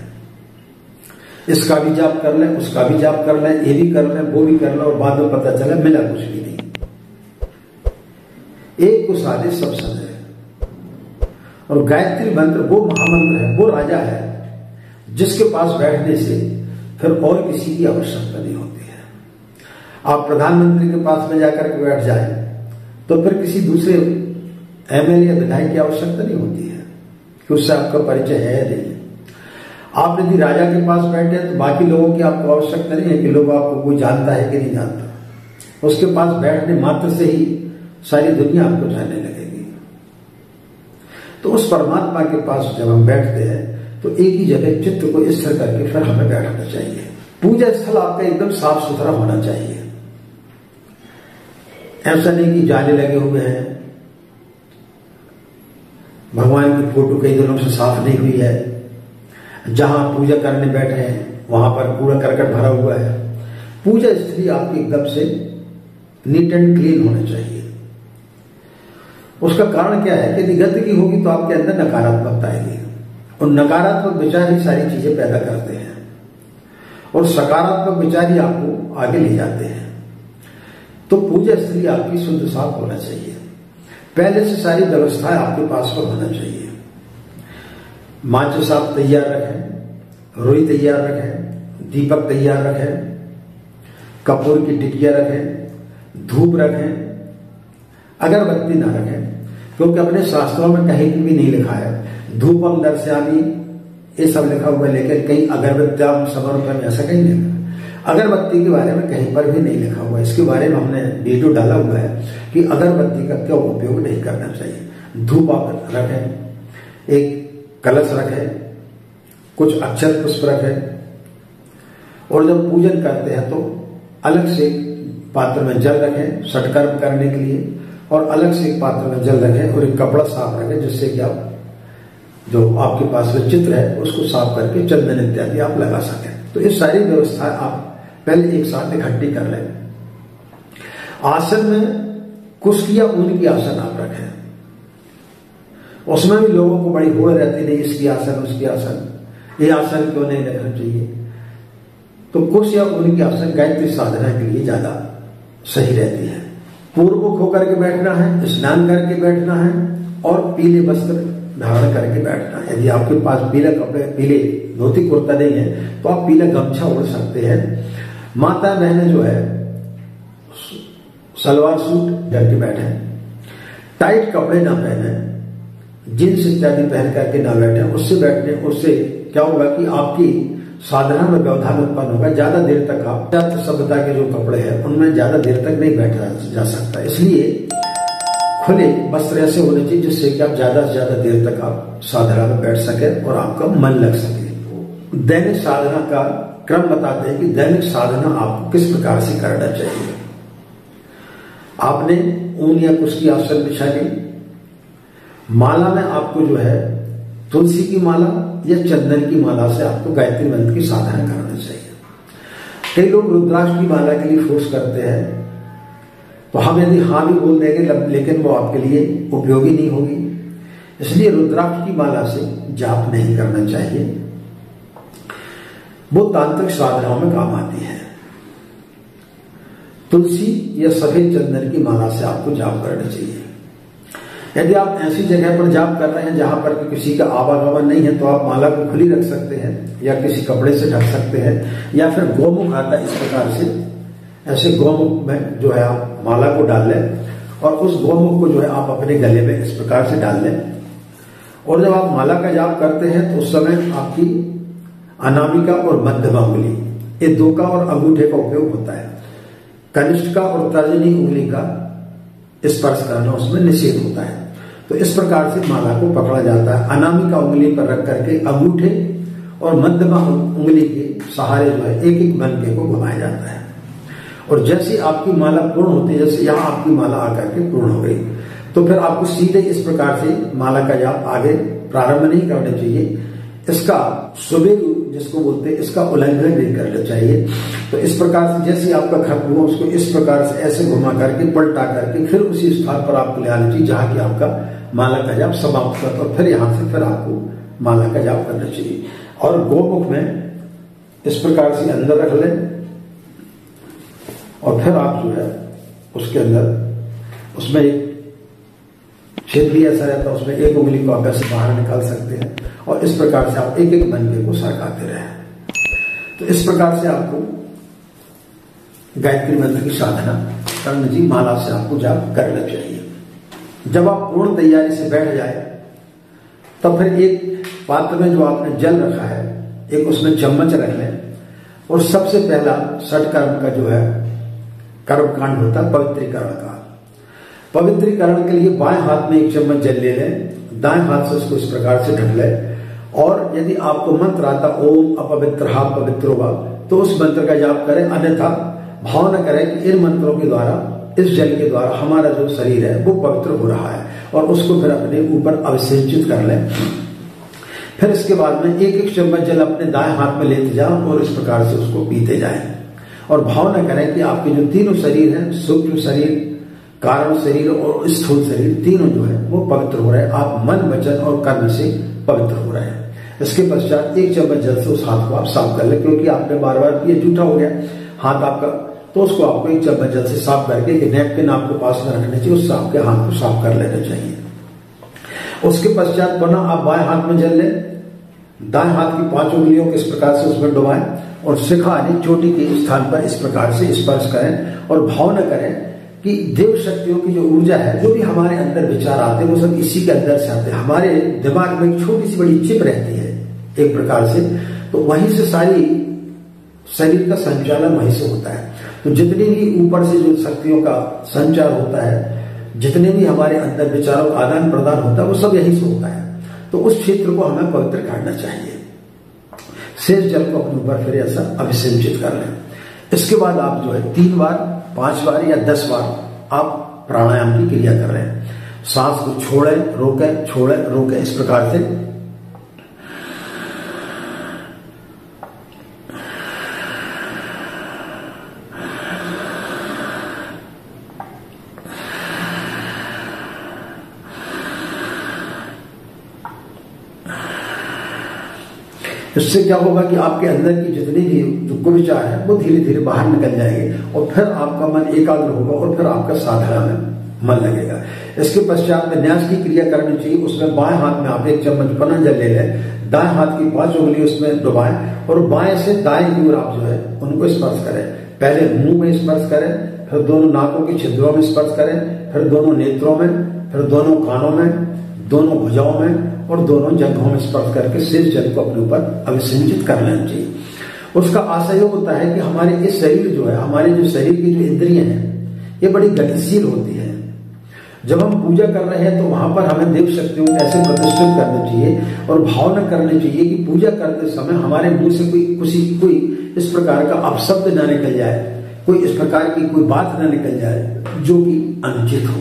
इसका भी जाप कर लें, उसका भी जाप कर लें, ये भी कर लें, वो भी कर लें, और बाद में पता चला मिला कुछ भी नहीं। एक को साधे सब सद है। और गायत्री मंत्र वो महामंत्र है, वो राजा है जिसके पास बैठने से फिर और किसी की आवश्यकता नहीं होती है। आप प्रधानमंत्री के पास में जाकर के बैठ जाए तो फिर किसी दूसरे एमएलए या विधायक की आवश्यकता नहीं होती है, कि उससे आपका परिचय है या नहीं। आप यदि राजा के पास बैठे तो बाकी लोगों की आपको आवश्यकता नहीं है कि लोग आपको कोई जानता है कि नहीं जानता। उसके पास बैठने मात्र से ही सारी दुनिया आपको जानने लगेगी। तो उस परमात्मा के पास जब हम बैठते हैं तो एक ही जगह चित्त को स्थिर करके फिर हमें बैठना चाहिए। पूजा स्थल आपका एकदम साफ सुथरा होना चाहिए। ऐसा नहीं कि जाले लगे हुए हैं, भगवान की फोटो कई दिनों से साफ नहीं हुई है, जहां पूजा करने बैठे हैं वहां पर कूड़ा करकट भरा हुआ है। पूजा स्थली आपकी एकदम से नीट एंड क्लीन होना चाहिए। उसका कारण क्या है कि यदि गंदगी होगी तो आपके अंदर नकारात्मकता आएगी, और नकारात्मक विचार ही सारी चीजें पैदा करते हैं, और सकारात्मक विचार ही आपको आगे ले जाते हैं। तो पूजा स्थली आपकी शुद्ध साफ होना चाहिए। पहले से सारी व्यवस्थाएं आपके पास पर होना चाहिए। माचिस आप तैयार रखें, रुई तैयार रखें, दीपक तैयार रखें, कपूर की टिकिया रखें, धूप रखें, अगरबत्ती ना रखें, क्योंकि अपने शास्त्रों में कहीं भी नहीं लिखा है धूपम दर्शयामि, ये सब लिखा हुआ है, लेकिन कहीं अगरबत्त्याम समर्पयामि ऐसा कहीं नहीं लिखा। अगरबत्ती के बारे में कहीं पर भी नहीं लिखा हुआ। इसके बारे में हमने वीडियो डाला हुआ है कि अगरबत्ती का क्या उपयोग नहीं करना चाहिए। धूप आप रखें, एक कलश रखें, कुछ अक्षत पुष्प रखें, और जब पूजन करते हैं तो अलग से पात्र में जल रखें षटकर्म करने के लिए, और अलग से एक पात्र में जल रखें, और एक कपड़ा साफ रखें, जिससे कि आप जो आपके पास में चित्र है उसको साफ करके चंदन इत्यादि आप लगा सकें। तो ये सारी व्यवस्था आप पहले एक साथ इकट्ठी कर लें। आसन में कुश या ऊन की आसन आप रखें। उसमें भी लोगों को बड़ी होड़ रहती, नहीं इसकी आसन उसकी आसन, ये आसन क्यों नहीं रखना चाहिए। तो कुश या ऊन की आसन गायत्री साधना के लिए ज्यादा सही रहती है। पूर्वमुख होकर के बैठना है, स्नान करके बैठना है, और पीले वस्त्र धारण करके बैठना है। यदि आपके पास पीले कपड़े, पीले धोती कुर्ता नहीं है तो आप पीला गमछा ओढ़ सकते हैं। माता बहनें जो है सलवार सूट करके बैठे, टाइट कपड़े ना पहने, जींस इत्यादि पहन करके ना बैठे। उससे क्या होगा कि आपकी साधना में व्यवधान उत्पन्न होगा। ज्यादा देर तक आप सभ्यता के जो कपड़े हैं उनमें ज्यादा देर तक नहीं बैठा जा सकता, इसलिए खुले वस्त्र ऐसे होने चाहिए जिससे कि आप ज्यादा से ज्यादा देर तक आप साधना में बैठ सके और आपका मन लग सके। दैनिक साधना का क्रम बताते हैं कि दैनिक साधना आपको किस प्रकार से करना चाहिए। आपने ऊन या कुश की आसन बिछा ली, माला में आपको जो है तुलसी की माला या चंदन की माला से आपको गायत्री मंत्र की साधना करना चाहिए। कई लोग रुद्राक्ष की माला के लिए फोर्स करते हैं, तो हम यदि हाँ भी बोल देंगे लेकिन वो आपके लिए उपयोगी नहीं होगी, इसलिए रुद्राक्ष की माला से जाप नहीं करना चाहिए। वो तांत्रिक साधनाओं में काम आती है। तुलसी या सफेद चंदन की माला से आपको जाप करना चाहिए। यदि आप ऐसी जगह पर जाप कर रहे हैं जहां पर किसी का आवागमन नहीं है तो आप माला को खुली रख सकते हैं या किसी कपड़े से ढक सकते हैं, या फिर गोमुख आता है इस प्रकार से, ऐसे गोमुख में जो है आप माला को डाल लें और उस गोमुख को जो है आप अपने गले में इस प्रकार से डाल लें। और जब आप माला का जाप करते हैं तो उस समय आपकी अनामिका और मध्यमा उंगली, ये दो का और अंगूठे का उपयोग होता है। कनिष्ठ का और तर्जनी उंगली का स्पर्श करना उसमें निषेध होता है। तो इस प्रकार से माला को पकड़ा जाता है। अनामिका उंगली पर रख करके अंगूठे और मध्यमा उंगली के सहारे जो है एक एक मनके को घुमाया जाता है। और जैसे आपकी माला पूर्ण होती है, जैसे यहाँ आपकी माला आकर के पूर्ण हो गई, तो फिर आपको सीधे इस प्रकार से माला का जाप आगे प्रारंभ नहीं करना चाहिए। इसका सुबेग जिसको बोलते हैं, इसका उल्लंघन नहीं करना चाहिए। तो इस प्रकार से जैसे आपका खत्म हुआ उसको इस प्रकार से ऐसे घुमा करके पलटा करके फिर उसी स्थान पर आपको ले आना चाहिए जहां की आपका माला का जाप समाप्त करता, और फिर यहां से फिर आपको माला का जाप करना चाहिए। और गोमुख में इस प्रकार से अंदर रख लें और फिर आप जो है उसके अंदर उसमें एक छेद भी ऐसा रहता है, उसमें एक उंगली को आप ऐसे बाहर निकाल सकते हैं और इस प्रकार से आप एक एक मनके को सरकाते रहे। तो इस प्रकार से आपको गायत्री मंत्र की साधना करना जी, माला से आपको जाप करना चाहिए। जब आप पूर्ण तैयारी से बैठ जाए तब फिर एक पात्र में जो आपने जल रखा है एक उसमें चम्मच रख लें, और सबसे पहला षटकर्म का जो है कर्मकांड होता है पवित्रीकरण का। पवित्रीकरण के लिए बाएं हाथ में एक चम्मच जल ले लें, दाएं हाथ से उसको इस प्रकार से ढक लें, और यदि आपको मंत्र आता ओम अपवित्रहा पवित्रो वा तो उस मंत्र का जाप करें, अन्यथा भावना करें कि इन मंत्रों के द्वारा, इस जल के द्वारा हमारा जो शरीर है वो पवित्र हो रहा है, और उसको फिर अपने ऊपर अभिषेचित कर लें। फिर इसके बाद में एक एक चम्मच जल अपने दाएं हाथ में लेते जाओ और इस प्रकार से उसको पीते जाएं, और भावना करें कि आपके जो तीनों शरीर हैं, सूक्ष्म शरीर, कारण शरीर और स्थूल शरीर, तीनों जो है वो पवित्र हो रहे हैं। आप मन, वचन और कर्म से पवित्र हो रहे हैं। इसके पश्चात एक चम्मच जल से उस हाथ को आप साफ कर ले, क्योंकि आपने बार बार ये जूठा हो गया हाथ आपका, तो उसको आपको एक चम्मच जल से साफ करके एक नैपकिन आपको पास में रखना चाहिए, उससे आपके हाथ को साफ कर लेना चाहिए। उसके पश्चात पुनः आप बाएं हाथ में जल लें, दाएं हाथ की 5 उंगलियों को इस प्रकार से उसमें डुबाएं और शिखा यानी चोटी के स्थान पर इस प्रकार से स्पर्श करें और भावना करें कि देव शक्तियों की जो ऊर्जा है, जो भी हमारे अंदर विचार आते हैं वो सब इसी के अंदर से आते हैं। हमारे दिमाग में एक छोटी सी बड़ी चिप रहती है एक प्रकार से, तो वहीं से सारी शरीर का संचालन वहीं से होता है। तो जितनी भी ऊपर से जो शक्तियों का संचार होता है, जितने भी हमारे अंदर विचारों का आदान प्रदान होता है वो सब यहीं से होता है। तो उस क्षेत्र को हमें पवित्र करना चाहिए। शेष जल को अपने ऊपर फिर ऐसा अभिषेचित कर लें। इसके बाद आप जो है 3 बार, 5 बार या 10 बार आप प्राणायाम की क्रिया कर रहे हैं। सांस को छोड़े रोके इस प्रकार से इससे क्या होगा कि आपके अंदर की जितनी भी जो कुविचार है वो धीरे धीरे बाहर निकल जाएंगे और फिर आपका मन एकाग्र होगा और फिर आपका साधना में मन लगेगा। इसके पश्चात में न्यास की क्रिया करनी चाहिए। उसमें बाएं हाथ में आप 1 चम्मच पुनः जल ले लें, दाएं हाथ की 5 उंगली उसमें डुबाएं और बाएं से दाएं की ओर आप जो है उनको स्पर्श करें। पहले मुंह में स्पर्श करें, फिर दोनों नाकों के छिद्रों में स्पर्श करें, फिर दोनों नेत्रों में, फिर दोनों कानों में, दोनों भुजाओं में और दोनों जंघों में स्पर्श करके शेष जल को अपने ऊपर अभिषेचित कर लेना चाहिए। उसका आशय होता है कि हमारे इस शरीर जो है, हमारे जो शरीर की जो इंद्रियां हैं, ये बड़ी गतिशील होती है। जब हम पूजा कर रहे हैं तो वहां पर हमें देव शक्तियों को ऐसे प्रतिष्ठित करना चाहिए और भावना करनी चाहिए कि पूजा करते समय हमारे मुंह से कोई इस प्रकार का अपशब्द न निकल जाए, कोई इस प्रकार की कोई बात न निकल जाए जो कि अनुचित हो।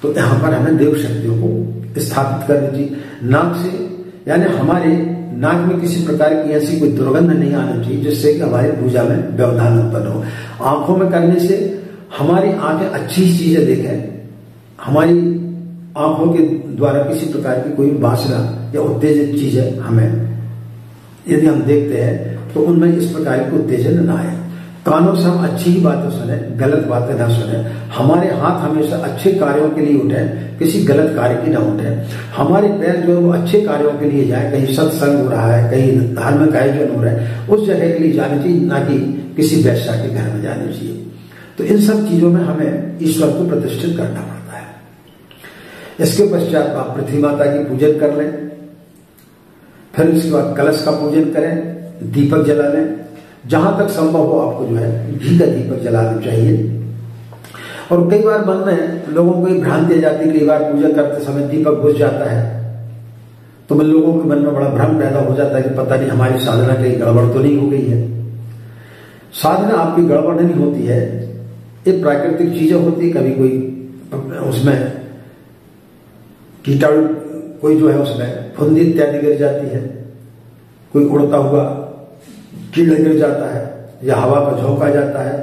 तो यहाँ पर हमें देव शक्तियों को स्थापित करनी चाहिए। नाक से, यानी हमारे नाक में किसी प्रकार की ऐसी कोई दुर्गंध नहीं आनी चाहिए जिससे कि हमारी पूजा में व्यवधान उत्पन्न हो। आंखों में करने से हमारी आंखें अच्छी चीजें देखें, हमारी आंखों के द्वारा किसी प्रकार की कोई वासना या उत्तेजित चीजें हमें यदि हम देखते हैं तो उनमें इस प्रकार की उत्तेजन न आए। कानों से हम अच्छी ही बातें सुने, गलत बातें ना सुने। हमारे हाथ हमेशा अच्छे कार्यों के लिए उठे, किसी गलत कार्य की ना उठे। हमारे पैर जो है वो अच्छे कार्यों के लिए जाए, कहीं सत्संग हो रहा है, कहीं धार्मिक आयोजन हो रहा है, उस जगह के लिए जानी चाहिए, ना कि किसी वैश्या के घर में जानी चाहिए। तो इन सब चीजों में हमें ईश्वर को प्रतिष्ठित करना पड़ता है। इसके पश्चात आप पृथ्वी माता की पूजन कर लें, फिर इसके बाद कलश का पूजन करें, दीपक जला लें। जहां तक संभव हो आपको जो है घी का दीपक जलाना चाहिए। और कई बार मन में लोगों को ये भ्रांति आ जाती है, कई बार पूजा करते समय दीपक बुझ जाता है तो लोगों के मन में बड़ा भ्रम पैदा हो जाता है कि पता नहीं हमारी साधना कहीं गड़बड़ तो नहीं हो गई है। साधना आपकी गड़बड़ नहीं होती है, ये प्राकृतिक चीजें होती है। कभी कोई उसमें कीटाणु, कोई जो है उसमें फुंदी इत्यादि गिर जाती है, कोई उड़ता हुआ कीड़ा गिर जाता है, या हवा का झोंका जाता है,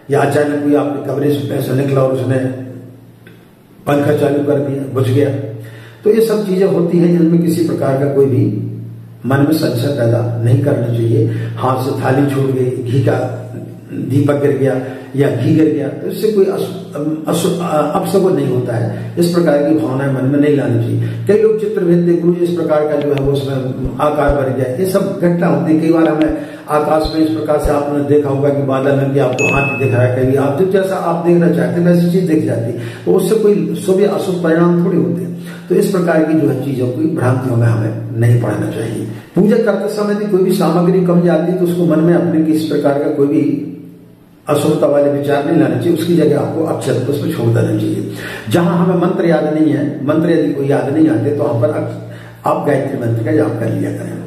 या अचानक कोई आपके कमरे से पैसा निकला और उसने पंखा चालू कर दिया, बुझ गया। तो ये सब चीजें होती हैं, इनमें किसी प्रकार का कोई भी मन में संशय पैदा नहीं करना चाहिए। हाथ से थाली छूट गई, घी का दीपक गिर गया या घी गिर गया, तो इससे कोई अपशगुन नहीं होता है। इस प्रकार की भावनाएं मन में नहीं लानी चाहिए। कई लोग चित्र भेजते, गुरु जी इस प्रकार का जो है वो उसमें आकार बन गया, ये सब घटना होती है। कई बार हमें आकाश में इस प्रकार से आपने देखा होगा कि बादल में आपको हाथी दिख रहा है, कभी आप जैसा आप देखना चाहते हैं वैसी चीज दिख जाती है, तो उससे कोई शुभ या अशुभ परिणाम थोड़ी होते हैं। तो इस प्रकार की जो है चीजों की भ्रांतियों में हमें नहीं पड़ना चाहिए। पूजा करते समय यदि कोई भी सामग्री कम जाती है तो उसको मन में अपने किस प्रकार का कोई भी अशुभता वाले विचार नहीं लाने चाहिए, उसकी जगह आपको अक्षत को उसमें छोड़ देना चाहिए। जहां हमें मंत्र याद नहीं है, मंत्र यदि कोई याद नहीं आते तो हम पर आप गायत्री मंत्र का जाप कर लिया करें।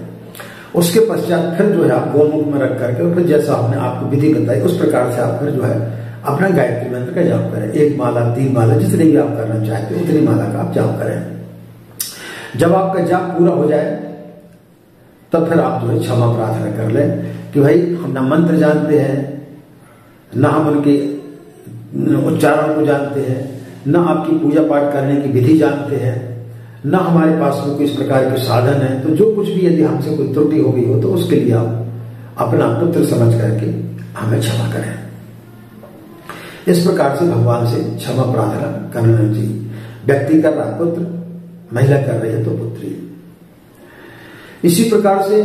उसके पश्चात फिर जो है आप गोमुख में रख करके और फिर जैसा आपने आपको विधि बताई उस प्रकार से आप फिर जो है अपना गायत्री मंत्र का जाप करें। 1 माला, 3 माला, जितनी भी आप करना चाहते हो उतनी माला का आप जाप करें। जब आपका जाप पूरा हो जाए तब फिर आप जो है क्षमा प्रार्थना कर लें कि भाई हम ना मंत्र जानते हैं, ना हम उनके उच्चारण को जानते हैं, ना आपकी पूजा पाठ करने की विधि जानते हैं, ना हमारे पास में कोई इस प्रकार के साधन है। तो जो कुछ भी यदि हमसे कोई त्रुटि हो गई हो तो उसके लिए आप अपना पुत्र समझ करके हमें क्षमा करें। इस प्रकार से भगवान से क्षमा प्रार्थना करना चाहिए। व्यक्ति कर रहा पुत्र, महिला कर रही है तो पुत्री। इसी प्रकार से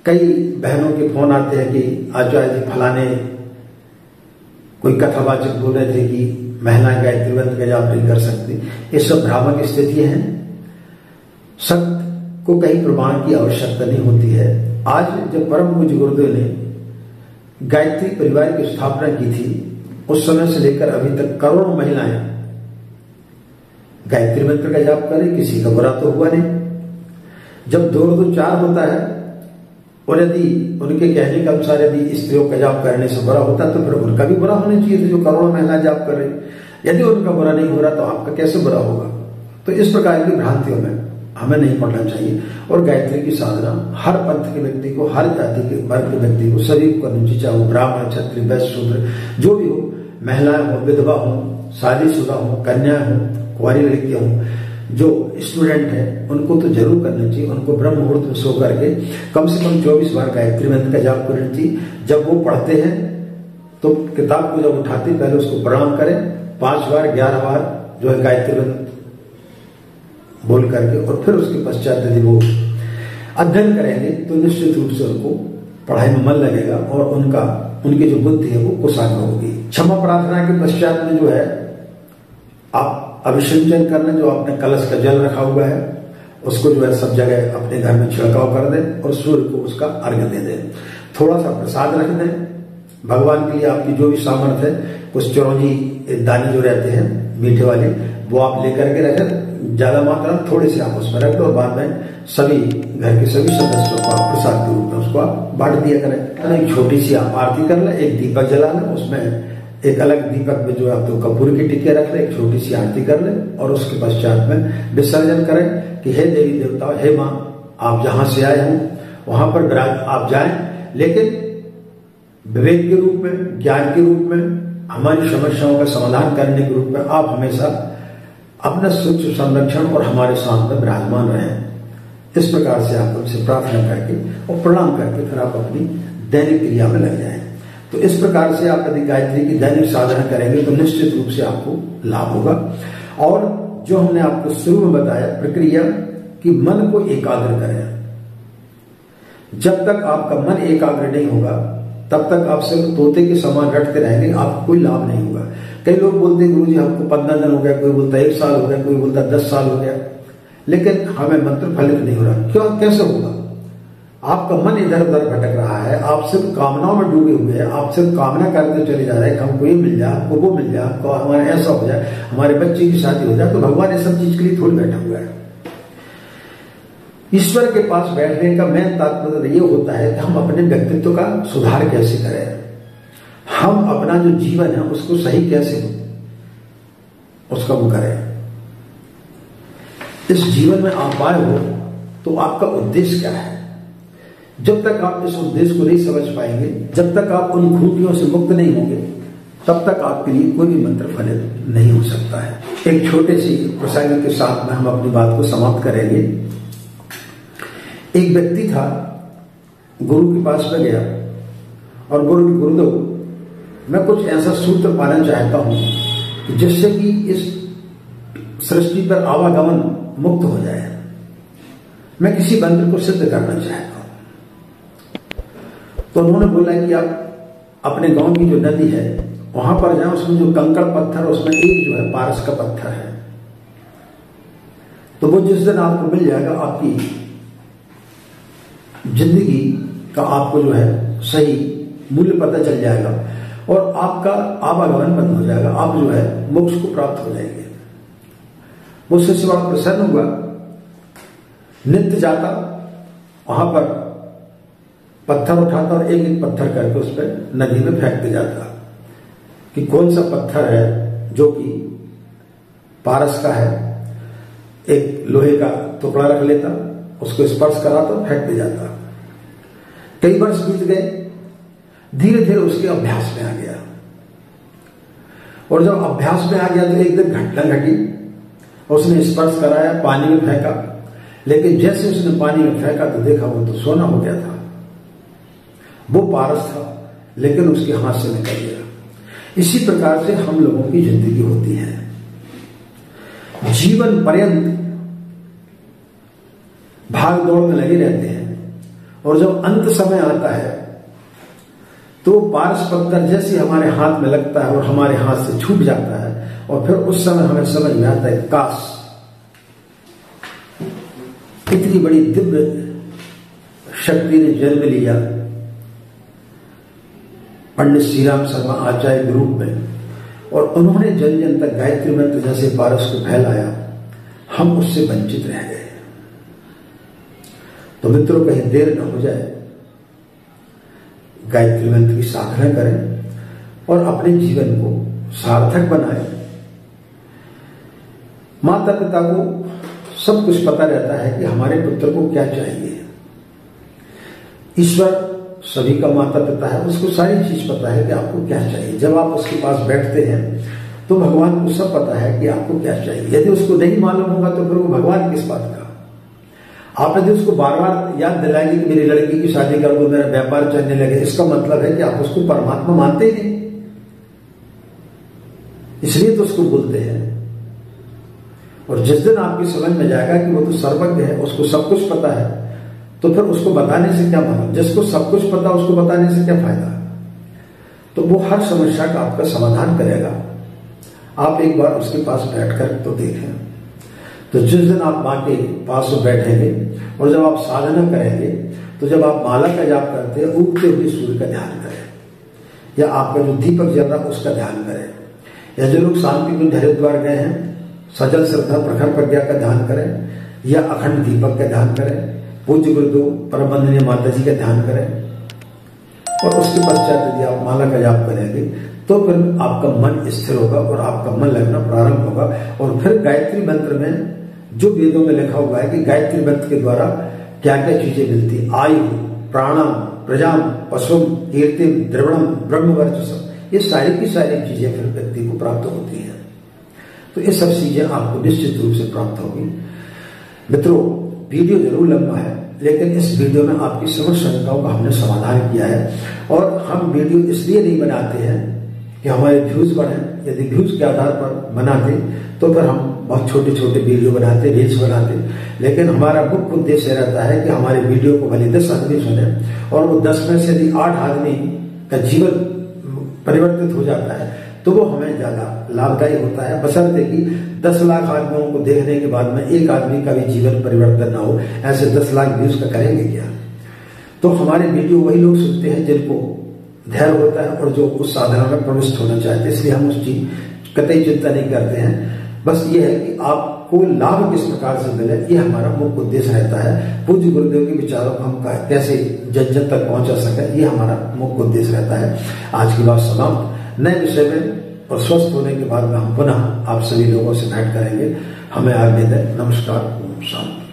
कई बहनों के फोन आते हैं कि आचार्य जी फलाने कोई कथावाचक बोल रहे थे कि महिलाएं गायत्री मंत्र का जाप नहीं कर सकती। ये सब भ्रामक स्थितियां हैं। सत्य को कहीं प्रमाण की आवश्यकता नहीं होती है। आज जब परम पूज्य गुरुदेव ने गायत्री परिवार की स्थापना की थी उस समय से लेकर अभी तक करोड़ों महिलाएं गायत्री मंत्र का जाप करें, किसी का बुरा तो हुआ नहीं। जब 2 2 4 होता है और यदि उनके कहने के अनुसार यदि स्त्रियों का जाप करने से बुरा होता तो फिर उनका भी बुरा होना चाहिए था जो करोड़ों महिला जाप कर रही। यदि उनका बुरा नहीं हो रहा तो आपका कैसे बुरा होगा। तो इस प्रकार की भ्रांतियों में हमें नहीं पड़ना चाहिए। और गायत्री की साधना हर पंथ के व्यक्ति को, हर जाति के वर्ग के व्यक्ति को, सभी को करनी चाहिए, चाहे वो ब्राह्मण, क्षत्रिय, वैश्य, शूद्र जो भी हो, महिलाएं हो, विधवा हो, शादीशुदा हो, कन्या हो, कुंवारी लड़कियां हो, जो स्टूडेंट है उनको तो जरूर करना चाहिए। उनको ब्रह्म मुहूर्त में सो करके कम से कम 24 बार गायत्री मंत्र का जाप करना चाहिए। जब वो पढ़ते हैं तो किताब को जब उठाते पहले उसको प्रणाम करें, 5 बार 11 बार जो है गायत्री मंत्र बोल करके, और फिर उसके पश्चात यदि वो अध्ययन करेंगे तो निश्चित रूप से उनको पढ़ाई में मन लगेगा और उनकी जो बुद्धि है वो कुशाग्र होगी। क्षमा प्रार्थना के पश्चात में जो है आप अभिषेचन करना, जो आपने कलश का जल रखा हुआ है उसको जो है सब जगह अपने घर में छिड़काव कर दें और सूर्य को उसका अर्घ्य दे दें। थोड़ा सा प्रसाद रख दें। भगवान के लिए आपकी जो भी सामर्थ्य है, कुछ चिरौंजी दाने जो रहते हैं मीठे वाले, वो आप लेकर के रखें, ज्यादा मात्रा में थोड़े से आप उसमें रख दो और बाद में सभी घर के सभी सदस्यों को आप प्रसाद के रूप में उसको आप बांट दिया करें। एक छोटी सी आप आरती कर लें, एक दीपक जला लें, उसमें एक अलग दीपक में जो आप तो कपूर की टिक्के रख लें, एक छोटी सी आरती कर लें और उसके पश्चात में विसर्जन करें कि हे देवी देवता, हे माँ, आप जहां से आए हों वहां पर आप जाएं, लेकिन विवेक के रूप में, ज्ञान के रूप में, हमारी समस्याओं का समाधान करने के रूप में आप हमेशा अपना सुख संरक्षण और हमारे साथ में विराजमान रहें। इस प्रकार से आप उनसे प्रार्थना करके और प्रणाम करके फिर आप अपनी दैनिक क्रिया में लग जाएं। तो इस प्रकार से आप यदि गायत्री की दैनिक साधना करेंगे तो निश्चित रूप से आपको लाभ होगा। और जो हमने आपको शुरू में बताया प्रक्रिया कि मन को एकाग्र करें, जब तक आपका मन एकाग्र नहीं होगा तब तक आप सिर्फ तोते के समान रटते रहेंगे, आपको कोई लाभ नहीं होगा। कई लोग बोलते हैं गुरु जी हमको 15 दिन हो गया, कोई बोलता 1 साल हो गया, कोई बोलता 10 साल हो गया, लेकिन हमें मंत्र फलित नहीं हो रहा। क्यों, कैसे होगा? आपका मन इधर उधर भटक रहा है, आप सिर्फ कामनाओं में डूबे हुए हैं, आप सिर्फ कामना करते चले जा रहे हैं, हमको ये मिल जाए, हमको वो मिल जाए, हमको हमारा ऐसा हो जाए, हमारे बच्चे की शादी हो जाए। तो भगवान इस सब चीज के लिए थोड़ी बैठा हुआ है। ईश्वर के पास बैठने का मेन तात्पर्य ये होता है कि हम अपने व्यक्तित्व का सुधार कैसे करें, हम अपना जो जीवन है उसको सही कैसे उसका वो करें। इस जीवन में आप आए हो तो आपका उद्देश्य क्या है? जब तक आप इस उद्देश्य को नहीं समझ पाएंगे, जब तक आप उन खूंटियों से मुक्त नहीं होंगे, तब तक आपके लिए कोई भी मंत्र फलित नहीं हो सकता है। एक छोटे सी प्रसंग के साथ में हम अपनी बात को समाप्त करेंगे। एक व्यक्ति था, गुरु के पास में गया और गुरुदेव मैं कुछ ऐसा सूत्र पाना चाहता हूं जिससे कि इस सृष्टि पर आवागमन मुक्त हो जाए, मैं किसी मंत्र को सिद्ध करना चाहता हूं। तो उन्होंने बोला कि आप अपने गांव की जो नदी है वहां पर जाएं, उसमें जो कंकड़ पत्थर उसमें एक जो है पारस का पत्थर है, तो वो जिस दिन आपको मिल जाएगा आपकी जिंदगी का आपको जो है सही मूल्य पता चल जाएगा और आपका आवागमन बंद हो जाएगा, आप जो है मोक्ष को प्राप्त हो जाएंगे। वो शिष्य बड़ा प्रसन्न हुआ, नित्य जाता वहां पर पत्थर उठाता और एक एक पत्थर करके उस पर नदी में फेंकते जाता कि कौन सा पत्थर है जो कि पारस का है। एक लोहे का टुकड़ा रख लेता, उसको स्पर्श कराता, फेंकते जाता। कई वर्ष बीत गए, धीरे धीरे उसके अभ्यास में आ गया और जब अभ्यास में आ गया तो एक दिन घटना घटी, उसने स्पर्श कराया, पानी में फेंका, लेकिन जैसे उसने पानी में फेंका तो देखा वो तो सोना हो गया था। वो पारस था लेकिन उसके हाथ से निकल गया। इसी प्रकार से हम लोगों की जिंदगी होती है, जीवन पर्यंत भाग दौड़ में लगे रहते हैं और जब अंत समय आता है तो पारस पत्थर जैसे हमारे हाथ में लगता है और हमारे हाथ से छूट जाता है और फिर उस समय हमें समझ में आता है काश इतनी बड़ी दिव्य शक्ति ने जन्म लिया पंडित श्री राम शर्मा आचार्य के रूप में और उन्होंने जन जन तक गायत्री मंत्र जैसे पारस को फैलाया, हम उससे वंचित रह गए। तो मित्रों कहीं देर न हो जाए, गायत्री मंत्र की साधना करें और अपने जीवन को सार्थक बनाएं। माता पिता को सब कुछ पता रहता है कि हमारे पुत्र को क्या चाहिए। ईश्वर सभी का माता पिता है, उसको सारी चीज पता है कि आपको क्या चाहिए। जब आप उसके पास बैठते हैं तो भगवान को सब पता है कि आपको क्या चाहिए। यदि उसको नहीं मालूम होगा तो फिर वो भगवान किस बात का। आप यदि उसको बार बार याद दिलाएंगे कि मेरी लड़की की शादी कर दो, मेरा व्यापार चलने लगे, इसका मतलब है कि आप उसको परमात्मा मानते ही नहीं, इसलिए तो उसको बोलते हैं। और जिस दिन आपकी समझ में जाएगा कि वो तो सर्वज्ञ है, उसको सब कुछ पता है, तो फिर उसको बताने से क्या मतलब। जिसको सब कुछ पता उसको बताने से क्या फायदा। तो वो हर समस्या का आपका समाधान करेगा। आप एक बार उसके पास बैठकर तो देखें। तो जिस दिन आप मां के पास बैठेंगे और जब आप साधना करेंगे तो जब आप माला का जाप करते हैं उगते हुए सूर्य का ध्यान करें, या आपका जो दीपक जल रहा है उसका ध्यान करें, या जो लोग शांति कुंज हरिद्वार गए हैं सजल श्रद्धा प्रखर प्रज्ञा का ध्यान करें, या अखंड दीपक का ध्यान करें, पूज्य गुरुदेव परम वंदनीय माता जी का ध्यान करें। और उसके पश्चात यदि आप माला का जाप करेंगे तो फिर आपका मन स्थिर होगा और आपका मन लगना प्रारंभ होगा। और फिर गायत्री मंत्र में जो वेदों में लिखा हुआ है कि गायत्री मंत्र के द्वारा क्या क्या चीजें मिलती, आयु, प्राणम, प्रजाम, पशुम, कीर्तिम, द्रविणम, ब्रह्म वर्चस्व, ये सारी की सारी चीजें फिर व्यक्ति को प्राप्त होती हैं। तो ये सब चीजें आपको निश्चित रूप से प्राप्त होगी। मित्रों, वीडियो जरूर लंबा है, लेकिन इस वीडियो में आपकी समस्त शंकाओं का हमने समाधान किया है। और हम वीडियो इसलिए नहीं बनाते हैं कि हमारे व्यूज बढ़े, यदि व्यूज के आधार पर बनाते तो फिर हम बहुत छोटे छोटे वीडियो बनाते, रील्स बनाते, लेकिन हमारा मुख्य उद्देश्य रहता है कि हमारे वीडियो को भले 10 आदमी सुने और वो 10 में से यदि 8 आदमी का जीवन परिवर्तित हो जाता है तो वो हमें ज्यादा लाभदायी होता है, बशर्ते कि 10 लाख आदमियों को देखने के बाद में एक आदमी का भी जीवन परिवर्तन ना हो। ऐसे 10 लाख व्यूज का करेंगे क्या? तो हमारे वीडियो वही लोग सुनते हैं जिनको धैर्य होता है और जो उस साधना में प्रविष्ट होना चाहते हैं, इसलिए हम उस चीज कतई चिंता नहीं करते हैं। बस ये है कि आपको लाभ किस प्रकार से मिले, ये हमारा मुख्य उद्देश्य रहता है। पूज्य गुरुदेव के विचारों को हम कैसे जन जन तक पहुंचा सके, ये हमारा मुख्य उद्देश्य रहता है। आज की बात समाप्त। नए विषय में और स्वस्थ होने के बाद में हम पुनः आप सभी लोगों से भेंट करेंगे। हमें आज्ञा दें। नमस्कार। शांति।